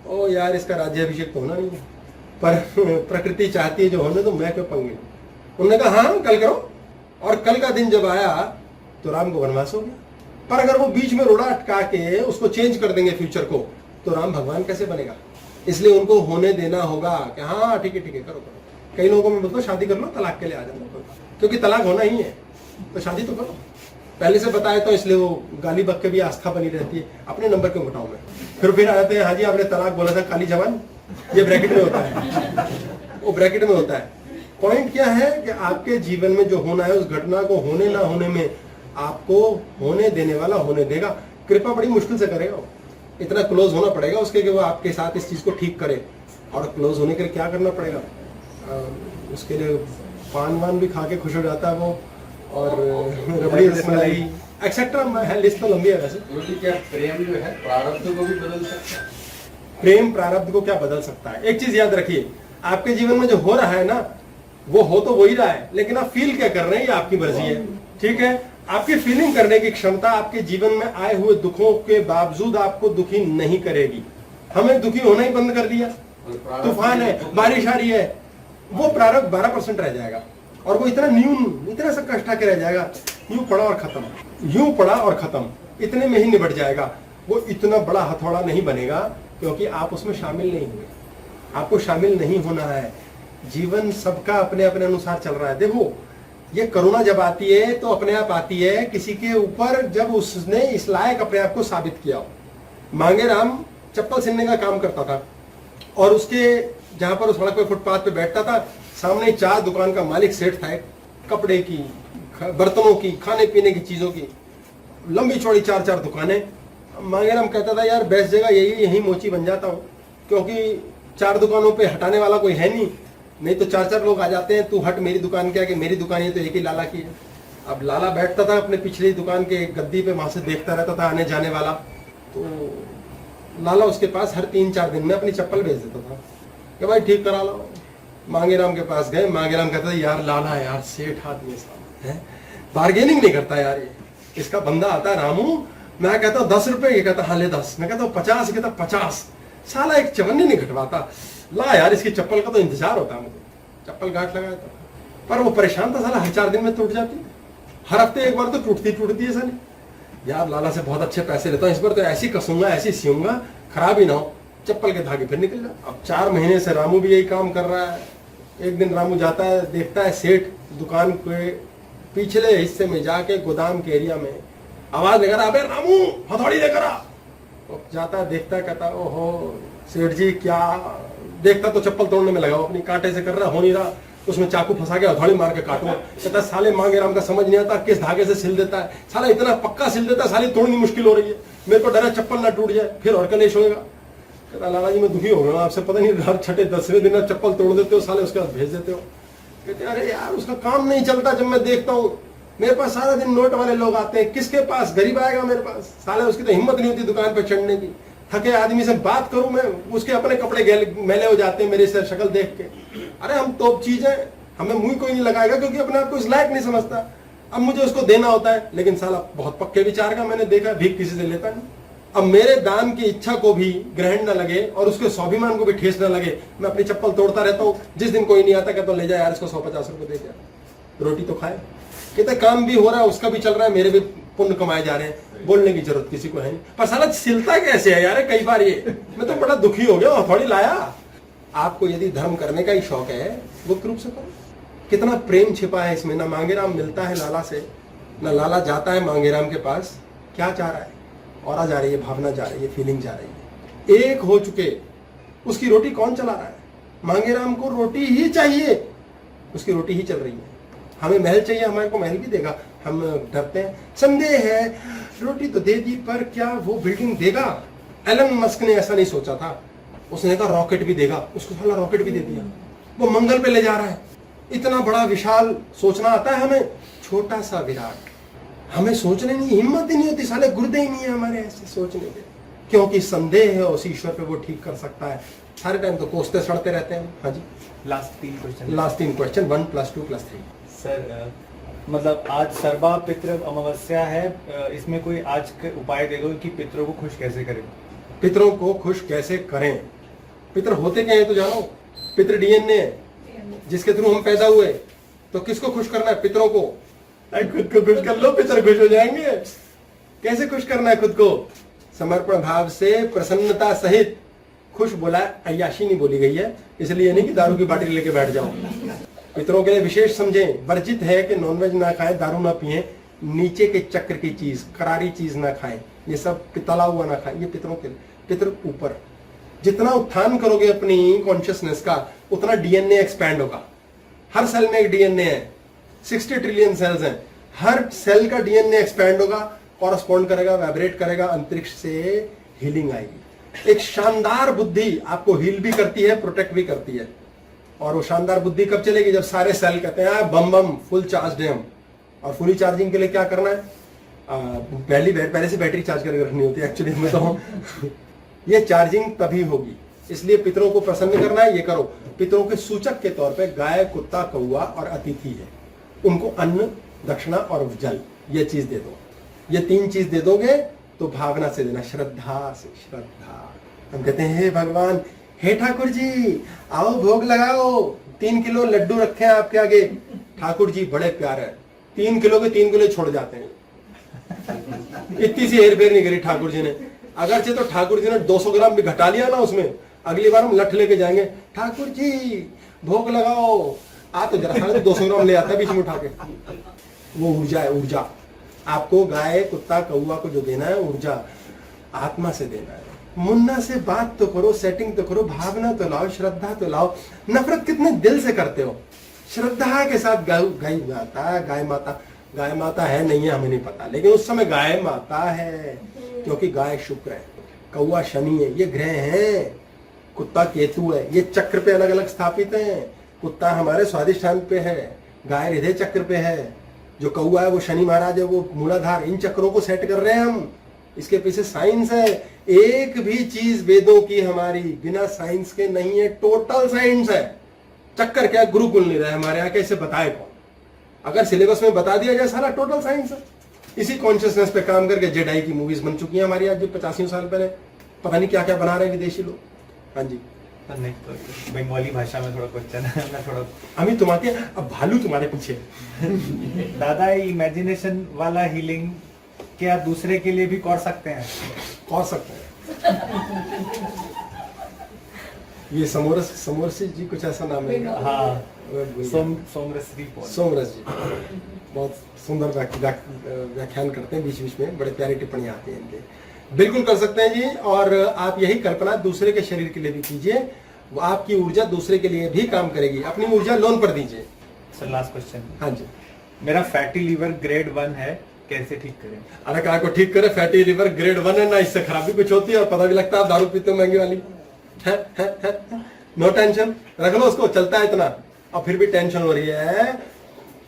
ओ यार इसका राज्याभिषेक तो होना नहीं है, पर प्रकृति चाहती है जो होने, तो मैं क्यों पंगे? उन्होंने कहा हाँ कल करो, और कल का दिन जब आया तो राम को वनवास हो गया। पर अगर वो बीच में रोड़ा अटका के उसको चेंज कर देंगे फ्यूचर को, तो राम भगवान कैसे बनेगा? इसलिए उनको होने देना होगा कि हाँ ठीक है करो करो। कई लोगों में बोलते शादी कर लो, तलाक के लिए आ जाना, क्योंकि तलाक होना ही है, तो शादी तो करो। पहले से बताया तो इसलिए वो गाली बक के भी आस्था बनी रहती है, अपने नंबर क्यों घटाऊं मैं? फिर आते हैं हाँ जी आपने तलाक बोला था काली जवान, ये ब्रैकेट में होता है, वो ब्रैकेट में होता है। पॉइंट क्या है कि आपके जीवन में जो होना है, उस घटना को होने ना होने में आपको होने देने वाला होने देगा। कृपा बड़ी मुश्किल से करेगा, इतना क्लोज होना पड़ेगा उसके कि वो आपके साथ इस चीज को ठीक करे। और क्लोज होने के लिए क्या करना पड़ेगा? उसके लिए पान वान भी खा के खुश हो जाता है वो, और रबड़ी रसमलाई एक्सेट्रा, लिस्ट तो लंबी है वैसे। क्या प्रेम जो है प्रारब्ध को भी बदल सकता है? प्रेम प्रारब्ध को क्या बदल सकता है? एक चीज याद रखिए, आपके जीवन में जो हो रहा है ना, वो हो तो वही रहा है, लेकिन आप फील क्या कर रहे हैं ये आपकी मर्जी है। ठीक है, आपकी फीलिंग करने की क्षमता आपके जीवन में आए हुए दुखों के बावजूद आपको दुखी नहीं करेगी। हमें दुखी होना ही बंद कर दिया, तूफान है, बारिश आ रही है, वो प्रारब्ध 12% रह जाएगा, और वो इतना न्यून, इतना सा कष्ट आके रह जाएगा, यूं पड़ा और खत्म, यूं पड़ा और खत्म। इतने में ही निबट जाएगा। वो इतना बड़ा हथौड़ा नहीं बनेगा क्योंकि आप उसमें शामिल नहीं हुए। आपको शामिल नहीं होना है। जीवन सबका अपने अपने अनुसार चल रहा है। देखो ये करुणा जब आती है तो अपने आप आती है किसी के ऊपर जब उसने इस लायक अपने आप को साबित किया हो। मांगेराम चप्पल सिलने का काम करता था और उसके जहां पर उस सड़क पे फुटपाथ पे बैठता था, सामने 4 दुकान का मालिक सेठ था, कपड़े की, बर्तनों की, खाने पीने की चीजों की, लंबी चौड़ी 4-4 दुकानें। मांगेराम कहता था यार बेस्ट जगह यही मोची बन जाता हूँ, क्योंकि 4 दुकानों पे हटाने वाला कोई है नहीं तो 4-4 लोग आ जाते हैं, तू हट मेरी दुकान के आगे, मेरी दुकान है तो एक ही लाला की है। अब लाला बैठता था अपने पिछली दुकान के गद्दी पे, वहां से देखता रहता था आने जाने वाला, तो लाला उसके पास हर 3-4 दिन में अपनी चप्पल भेज देता था कि भाई ठीक करा लो। मांगेराम के पास गए, मांगेराम कहता था यार लाला यार सेठ आदमी है, बार्गेनिंग नहीं करता यार, ये इसका बंदा आता है रामू, मैं कहता हूँ 10 रुपए, ये कहता हाँ ले 10, मैं कहता हूँ 50, कहता 50, साला एक चवन्नी नहीं घटवाता, ला यार इसकी चप्पल का तो इंतजार होता है मुझे। चप्पल गांठ लगाया था, पर वो परेशान था, साला हर 4 दिन में टूट जाती है, हर हफ्ते एक बार तो टूटती है साली। यार लाला से बहुत अच्छे पैसे लेता हूँ, इस बार तो ऐसी कसूंगा ऐसी सीऊंगा खराब ही ना हो, चप्पल के धागे फिर निकल जाए। अब 4 महीने से रामू भी यही काम कर रहा है। एक दिन रामू जाता है, देखता है सेठ दुकान के पिछले हिस्से में जाके गोदाम के एरिया में आवाज लेकर, अबे रामू हथौड़ी लेकर आ। जाता है, देखता है, कहता ओहो सेठ जी क्या, देखता तो चप्पल तोड़ने में लगा हो, अपनी कांटे से कर रहा, हो नहीं रहा, उसमें चाकू फंसा के हथौड़ी मार के काटो। कहता साले मांगेराम का समझ नहीं आता किस धागे से सिल देता है, साला इतना पक्का सिल देता है, साली तोड़नी मुश्किल हो रही है, मेरे को डर है चप्पल ना टूट जाए फिर और कलेश होएगा। कहता लाला जी मैं दुखी हो गया, आपसे पता नहीं हर 6-10वें दिन आप चप्पल तोड़ देते हो साले, उसके बाद भेज देते हो। कहते अरे यार उसका काम नहीं चलता, जब मैं देखता हूँ मेरे पास सारा दिन नोट वाले लोग आते हैं, किसके पास गरीब आएगा मेरे पास, साले उसकी तो हिम्मत नहीं होती दुकान पर चढ़ने की। थके आदमी से बात करूं मैं, उसके अपने कपड़े मैले हो जाते हैं मेरे से शक्ल देख के। अरे हम तोप चीज है, हमें मुंह कोई नहीं लगाएगा क्योंकि अपने आप को इस लायक नहीं समझता। अब मुझे उसको देना होता है, लेकिन साला बहुत पक्के विचार का, मैंने देखा भीख किसी से लेता नहीं। अब मेरे दान की इच्छा को भी ग्रहण न लगे और उसके स्वाभिमान को भी ठेस न लगे, मैं अपनी चप्पल तोड़ता रहता हूँ। जिस दिन कोई नहीं आता कहता ले जा यार इसको 150 रुपए दे दिया, रोटी तो खाए। कहते काम भी हो रहा है, उसका भी चल रहा है, मेरे भी पुण्य कमाए जा रहे हैं, बोलने की जरूरत किसी को है नहीं। पर साला सिलता कैसे है यार कई बार, ये मैं तो बड़ा दुखी हो गया, हथौड़ी लाया। आपको यदि धर्म करने का ही शौक है गुप्त रूप से करो। कितना प्रेम छिपा है इसमें। ना मांगेराम मिलता है लाला से, ना लाला जाता है मांगेराम के पास, क्या चाह रहा है, और जा रही है, भावना जा रही है, फीलिंग जा रही है। एक हो चुके, उसकी रोटी कौन चला रहा है? मांगेराम को रोटी ही चाहिए, उसकी रोटी ही चल रही है। हमें महल चाहिए, हमारे को महल भी देगा, हम डरते हैं, संदेह है। रोटी तो दे दी पर क्या वो बिल्डिंग देगा? एलन मस्क ने ऐसा नहीं सोचा था, उसने कहा रॉकेट भी देगा, उसको साला रॉकेट भी दे दिया, वो मंगल पे ले जा रहा है। इतना बड़ा विशाल सोचना आता है हमें, छोटा सा विराट हमें सोचने नहीं, हिम्मत ही नहीं होती, साले गुर्दे ही नहीं है हमारे ऐसे सोचने के, क्योंकि संदेह है उस ईश्वर पे, वो ठीक कर सकता है। सारे टाइम तो कोसते सड़ते रहते हैं। हाँ जी, लास्ट 3 क्वेश्चन। 1 + 2 + 3। सर मतलब आज सर्वा पितृ अमावस्या है, इसमें कोई आज के उपाय दे दो कि पितरों को खुश कैसे करें। पितरों को खुश कैसे करें? पितर होते क्या है तो जानो, पितृ डीएनए है जिसके थ्रू हम पैदा हुए। तो किसको खुश करना है? पितरों को। खुद को खुश कर लो, पितर खुश हो जाएंगे। कैसे खुश करना है खुद को? समर्पण भाव से, प्रसन्नता सहित। खुश बोला, अय्याशी नहीं बोली गई है, इसलिए नहीं कि दारू की बाटली लेके बैठ जाओ। पितरों के लिए विशेष समझें, वर्जित है कि नॉनवेज ना खाएं, दारू ना पिएं, नीचे के चक्र की चीज, करारी चीज ना खाएं, ये सब तला हुआ ना खाएं, ये पितरों के लिए। पितर ऊपर जितना उत्थान करोगे अपनी कॉन्शियसनेस का, उतना डीएनए एक्सपैंड होगा। हर सेल में एक डीएनए है, 60 ट्रिलियन सेल्स हैं, हर सेल का डीएनए एक्सपैंड होगा, कॉरस्पॉन्ड करेगा, वाइब्रेट करेगा, अंतरिक्ष से हीलिंग आएगी। एक शानदार बुद्धि आपको हील भी करती है, प्रोटेक्ट भी करती है। और वो शानदार बुद्धि कब चलेगी? जब सारे सेल कहते हैं बम बम फुल चार्ज है हम। और फुली चार्जिंग के लिए क्या करना है? पहले से बैटरी चार्ज करके रखनी होती है एक्चुअली में तो ये चार्जिंग तभी होगी। इसलिए पितरों को प्रसन्न करना है, ये करो। पितरों के सूचक के तौर पे गाय, कुत्ता, कौआ और अतिथि है, उनको अन्न, दक्षिणा और जल, ये चीज दे दो। ये 3 चीज दे दोगे तो भावना से देना, श्रद्धा से। श्रद्धा हम कहते हैं हे भगवान, हे ठाकुर जी आओ भोग लगाओ, 3 किलो लड्डू रखे हैं आपके आगे। ठाकुर जी बड़े प्यार है, 3 किलो के 3 किलो छोड़ जाते हैं। इतनी सी हेरफेर नहीं करी ठाकुर जी ने। अगरचे तो ठाकुर जी ने 200 ग्राम भी घटा लिया ना उसमें, अगली बार हम लठ लेके जाएंगे, ठाकुर जी भोग लगाओ, आ तो जरा साढ़े 200 ग्राम ले आता बीच में उठा के। वो ऊर्जा है, ऊर्जा आपको गाय कुत्ता कौआ को जो देना है ऊर्जा आत्मा से देना है। मुन्ना से बात तो करो, सेटिंग तो करो, भावना तो लाओ, श्रद्धा तो लाओ। नफरत कितने दिल से करते हो, श्रद्धा के साथ गाय माता है नहीं है हमें नहीं पता, लेकिन उस समय गाय माता है, क्योंकि गाय शुक्र है, कौआ शनि है, ये ग्रह हैं, कुत्ता केतु है, ये चक्र पे अलग अलग स्थापित हैं। कुत्ता हमारे स्वादिष्ठान पे है, गाय हृदय चक्र पे है, जो कौआ है वो शनि महाराज है, वो मूलाधार। इन चक्रों को सेट कर रहे हैं हम, इसके पीछे साइंस है। एक भी चीज वेदों की हमारी बिना साइंस के नहीं है, टोटल साइंस है। चक्कर क्या गुरुकुल नहीं रहे हमारे यहाँ, कैसे बताए कौन? अगर सिलेबस में बता दिया जाए सारा टोटल साइंस है। इसी कॉन्शियसनेस पे काम करके जेडाई की मूवीज बन चुकी हैं हमारी आज जो 85 साल पहले, पता नहीं क्या क्या बना रहे हैं विदेशी लोग। हाँ जी नहीं तो बंगाली भाषा में थोड़ा क्वेश्चन है, मैं थोड़ा हम तुम्हारे अब भालू तुम्हारे पीछे। दादा इमेजिनेशन वाला हीलिंग क्या दूसरे के लिए भी कर सकते हैं? कर सकते हैं। ये समोरसी जी कुछ ऐसा नाम है। हाँ सोमरस जी बहुत सुंदर व्याख्यान करते हैं, बीच बीच में बड़े प्यारे टिप्पणियां आती हैं इनके। बिल्कुल कर सकते हैं जी। और आप यही कल्पना दूसरे के शरीर के लिए भी कीजिए, वो आपकी ऊर्जा दूसरे के लिए भी काम करेगी। अपनी ऊर्जा लोन पर दीजिए। Sir last question. हाँ जी। मेरा फैटी लीवर ग्रेड 1 है, कैसे ठीक करें? अरे काय को ठीक करे, फैटी लीवर ग्रेड 1 है ना, इससे खराबी कुछ होती है और पता भी लगता है। दारू पीते महंगी वाली है। नो टेंशन, रख लो उसको, चलता है इतना, और फिर भी टेंशन हो रही है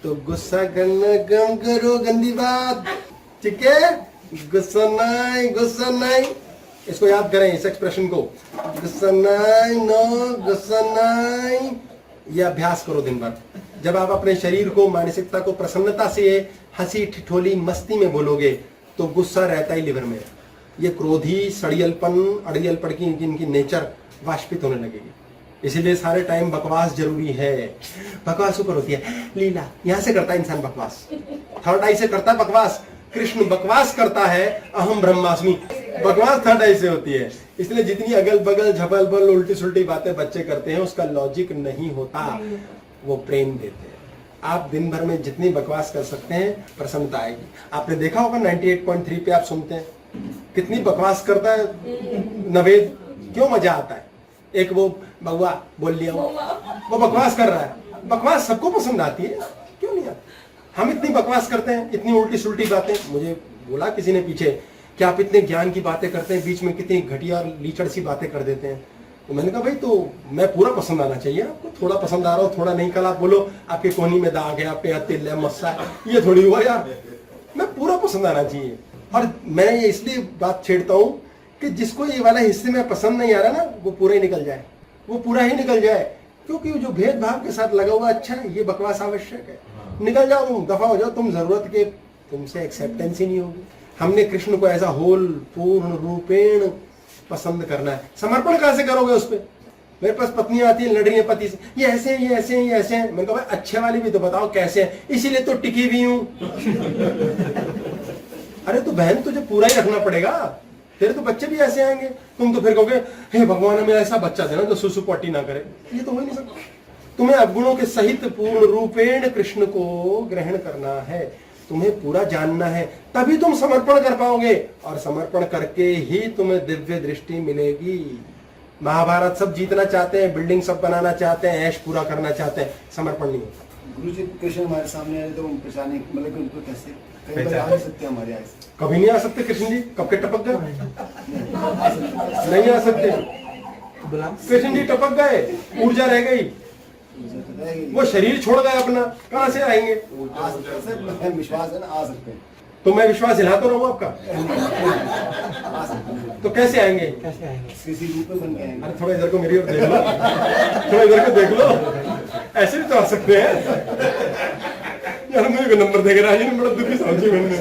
तो गुस्सा करना कम करो, गंदी बात, ठीक है? गुस्सा नहीं, इसको याद करें, इस एक्सप्रेशन को, गुस्सा नहीं, नो गुस्सा नहीं। ये अभ्यास करो दिन भर। जब आप अपने शरीर को, मानसिकता को प्रसन्नता से, हंसी ठिठोली मस्ती में बोलोगे तो गुस्सा रहता ही लिवर में। ये क्रोधी, सड़ियलपन, अड़ियलपन की इनकी नेचर वाष्पित होने लगेगी। इसीलिए सारे टाइम बकवास जरूरी है। बकवास ऊपर होती है लीला, यहां से करता है इंसान बकवास, थर्ड आई से करता है बकवास। कृष्ण बकवास करता है, अहम ब्रह्मास्मि, बकवास थर्ड आई से होती है। इसलिए जितनी अगल बगल झपल बल उल्टी सुल्टी बातें बच्चे करते हैं उसका लॉजिक नहीं होता, वो प्रेम देते हैं। आप दिन भर में जितनी बकवास कर सकते हैं प्रसन्नता आएगी। आपने देखा होगा 98.3 पे आप सुनते हैं कितनी बकवास करता है नवेद, क्यों मजा आता है। एक वो बउआ बोल लिया, वो बकवास कर रहा है, बकवास सबको पसंद आती है, क्यों नहीं आती? हम इतनी बकवास करते हैं, इतनी उल्टी सुल्टी बातें। मुझे बोला किसी ने पीछे कि आप इतने ज्ञान की बातें करते हैं, बीच में कितनी घटिया और लीचड़ सी बातें कर देते हैं। तो मैंने कहा भाई, तो मैं पूरा पसंद आना चाहिए आपको, थोड़ा पसंद आ रहा हो, थोड़ा नहीं। कल आप बोलो आपके कोहनी में दाग है, आप पे तिल है, मस्सा है, ये थोड़ी हुआ यार, मैं पूरा पसंद आना चाहिए। और मैं ये इसलिए बात छेड़ता हूँ कि जिसको ये वाला हिस्से में पसंद नहीं आ रहा ना, वो पूरा ही निकल जाए, वो पूरा ही निकल जाए। क्योंकि जो भेदभाव के साथ लगा हुआ अच्छा है, ये बकवास आवश्यक है। निकल जाओ, तुम दफा हो जाओ, तुम जरूरत के, तुमसे एक्सेप्टेंस ही नहीं होगी। हमने कृष्ण को ऐसा होल पूर्ण रूपेण पसंद करना है। समर्पण कहां से करोगे उस पर? मेरे पास पत्नियां आती है, लड़ रही है पति से, ये ऐसे हैं, ये ऐसे हैं, ये ऐसे हैं। मैंने कहा भाई अच्छे वाली भी तो बताओ कैसे हैं, इसीलिए तो टिकी भी हूं। अरे तो बहन तुझे पूरा ही रखना पड़ेगा, तेरे तो बच्चे भी ऐसे आएंगे। तुम तो फिर कहोगे हे भगवान हमें ऐसा बच्चा देना जो सुसु पट्टी ना करे, ये तो हो ही नहीं सकता। तुम्हें अवगुणों के सहित पूर्ण रूपेण कृष्ण को ग्रहण करना है, तुम्हें पूरा जानना है, तभी तुम समर्पण कर पाओगे। और समर्पण करके ही तुम्हें दिव्य दृष्टि मिलेगी। महाभारत सब जीतना चाहते हैं, बिल्डिंग सब बनाना चाहते हैं, ऐश पूरा करना चाहते हैं, समर्पण नहीं होता। गुरु जी कृष्ण हमारे सामने आए तो हम पहचाने, मतलब उनको कैसे कहीं बार आ नहीं सकते हमारे यहाँ से? कभी नहीं आ सकते कृष्ण जी, कब के टपक गए? नहीं आ सकते कृष्ण जी, टपक गए, ऊर्जा रह गई, वो शरीर छोड़ गए अपना, कहां से आएंगे? आ सकते हैं सर, विश्वास है ना, आ सकते हैं। तो मैं विश्वास हिलाता रहूं आपका, आ सकते हैं तो कैसे आएंगे? किसी रूप में बन के आएंगे। अरे थोड़ा इधर को मेरी ओर देख लो, थोड़ा इधर को देख लो, ऐसे भी तो आ सकते हैं यार। मुझे नंबर देख रहा है, बड़ा दुखी समझी मैंने।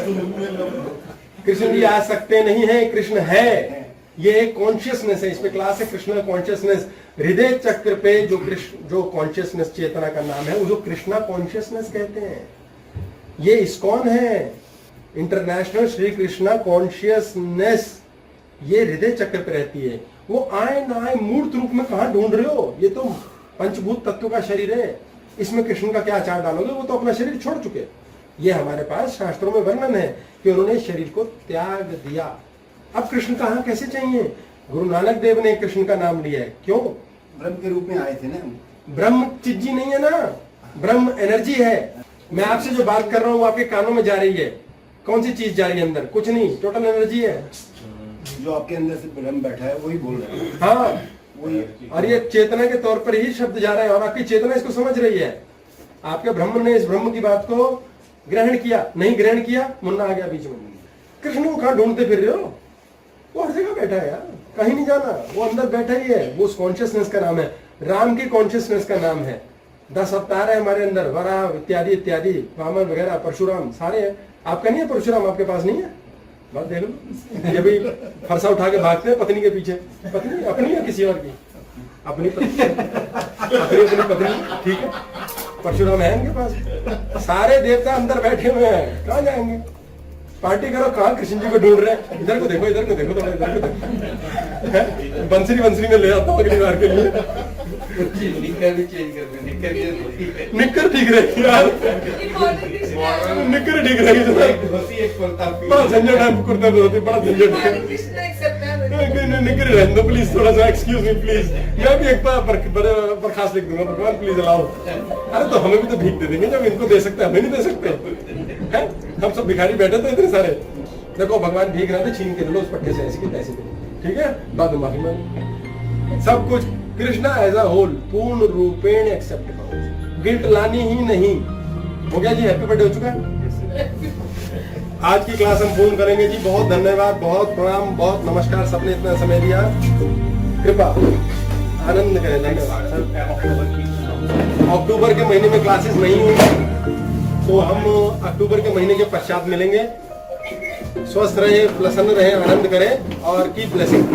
कृष्ण जी आ सकते नहीं है, कृष्ण है। ये एक कॉन्शियसनेस है, इस पे क्लास है कृष्णा कॉन्शियसनेस। हृदय चक्र पे जो कृष्ण, जो कॉन्शियसनेस चेतना का नाम है, वो जो कृष्णा कॉन्शियसनेस कहते हैं। ये इस्कॉन है, इंटरनेशनल श्री कृष्णा कॉन्शियसनेस ये हृदय चक्र पे रहती है। वो आए ना आए मूर्त रूप में कहां ढूंढ रहे हो? ये तो पंचभूत तत्व का शरीर है, इसमें कृष्ण का क्या आचार डालोगे? वो तो अपना शरीर छोड़ चुके। ये हमारे पास शास्त्रों में वर्णन है कि उन्होंने शरीर को त्याग दिया। अब कृष्ण कहां कैसे चाहिए? गुरु नानक देव ने कृष्ण का नाम लिया है। क्यों? ब्रह्म के रूप में आए थे ना। ब्रह्म चीज ही नहीं है ना, ब्रह्म एनर्जी है। मैं आपसे जो बात कर रहा हूं वो आपके कानों में जा रही है। कौन सी चीज जा रही है अंदर? कुछ नहीं, टोटल एनर्जी है। जो आपके अंदर से ब्रह्म बैठा है वही बोल रहा है। हाँ, वही। और ये चेतना के तौर पर ही शब्द जा रहे हैं और आपकी चेतना इसको समझ रही है। आपके ब्रह्म ने इस ब्रह्म की बात को ग्रहण किया, नहीं ग्रहण किया, मुन्ना आ गया बीच में। कृष्ण को कहां ढूंढते फिर रहे हो? वो हर जगह बैठा है यार, कहीं नहीं जाना, वो अंदर बैठा ही है। वो उस कॉन्शियसनेस का नाम है, राम की कॉन्शियसनेस का नाम है। 10 अवतार है हमारे अंदर, वराह इत्यादि इत्यादि, वामन वगैरह, परशुराम सारे हैं। आपका नहीं है परशुराम? आपके पास नहीं है? बात देख लो, ये भी फरसा उठा के भागते हैं पत्नी के पीछे। पत्नी अपनी है किसी और की? अपनी पत्नी, अपनी पत्नी, ठीक है। परशुराम है इनके पास, सारे देवता अंदर बैठे हुए हैं, कहाँ जाएंगे? पार्टी करो, कहाँ कृष्ण जी को ढूंढ रहे हैं? इधर को देखो, इधर को देखो, थोड़ा इधर को देखो। बंसरी में ले आता हूँ अगली बार के लिए। निक्कर भी चेंज कर दे, निक्कर की धोती पे। निक्कर ठीक रहेगी यार, निक्कर ठीक रहेगी। धोती एक कुर्ता बड़ा झंझट है कुर्ता धोती, बड़ा झंझट है। निक्कर रहने दो प्लीज, थोड़ा सा एक्सक्यूज मी प्लीज। मैं भी एक बार बर्खास्त लिख दूंगा, भगवान प्लीज अलाउ। अरे तो हमें भी तो भीख दे देंगे, जब इनको दे सकते हमें नहीं दे सकते हैं? हम सब भिखारी बैठे तो इतने सारे। देखो भगवान भीख रहे थे, छीन के लो उस पट्टे से, ऐसे के पैसे दे, ठीक है? बाद में माफी मांगी। सब कुछ कृष्णा एज अ होल पूर्ण रूपेण एक्सेप्ट करो, गिल्ट लानी ही नहीं। हो गया जी, हैप्पी बर्थडे हो चुका है। आज की क्लास हम पूर्ण करेंगे जी। बहुत धन्यवाद, बहुत प्रणाम, बहुत नमस्कार। सबने इतना समय दिया, कृपा आनंद करें। धन्यवाद। अक्टूबर के महीने में क्लासेस नहीं होंगी, तो हम अक्टूबर के महीने के पश्चात मिलेंगे। स्वस्थ रहे, प्रसन्न रहे, आनंद करें और कीप ब्लेसिंग।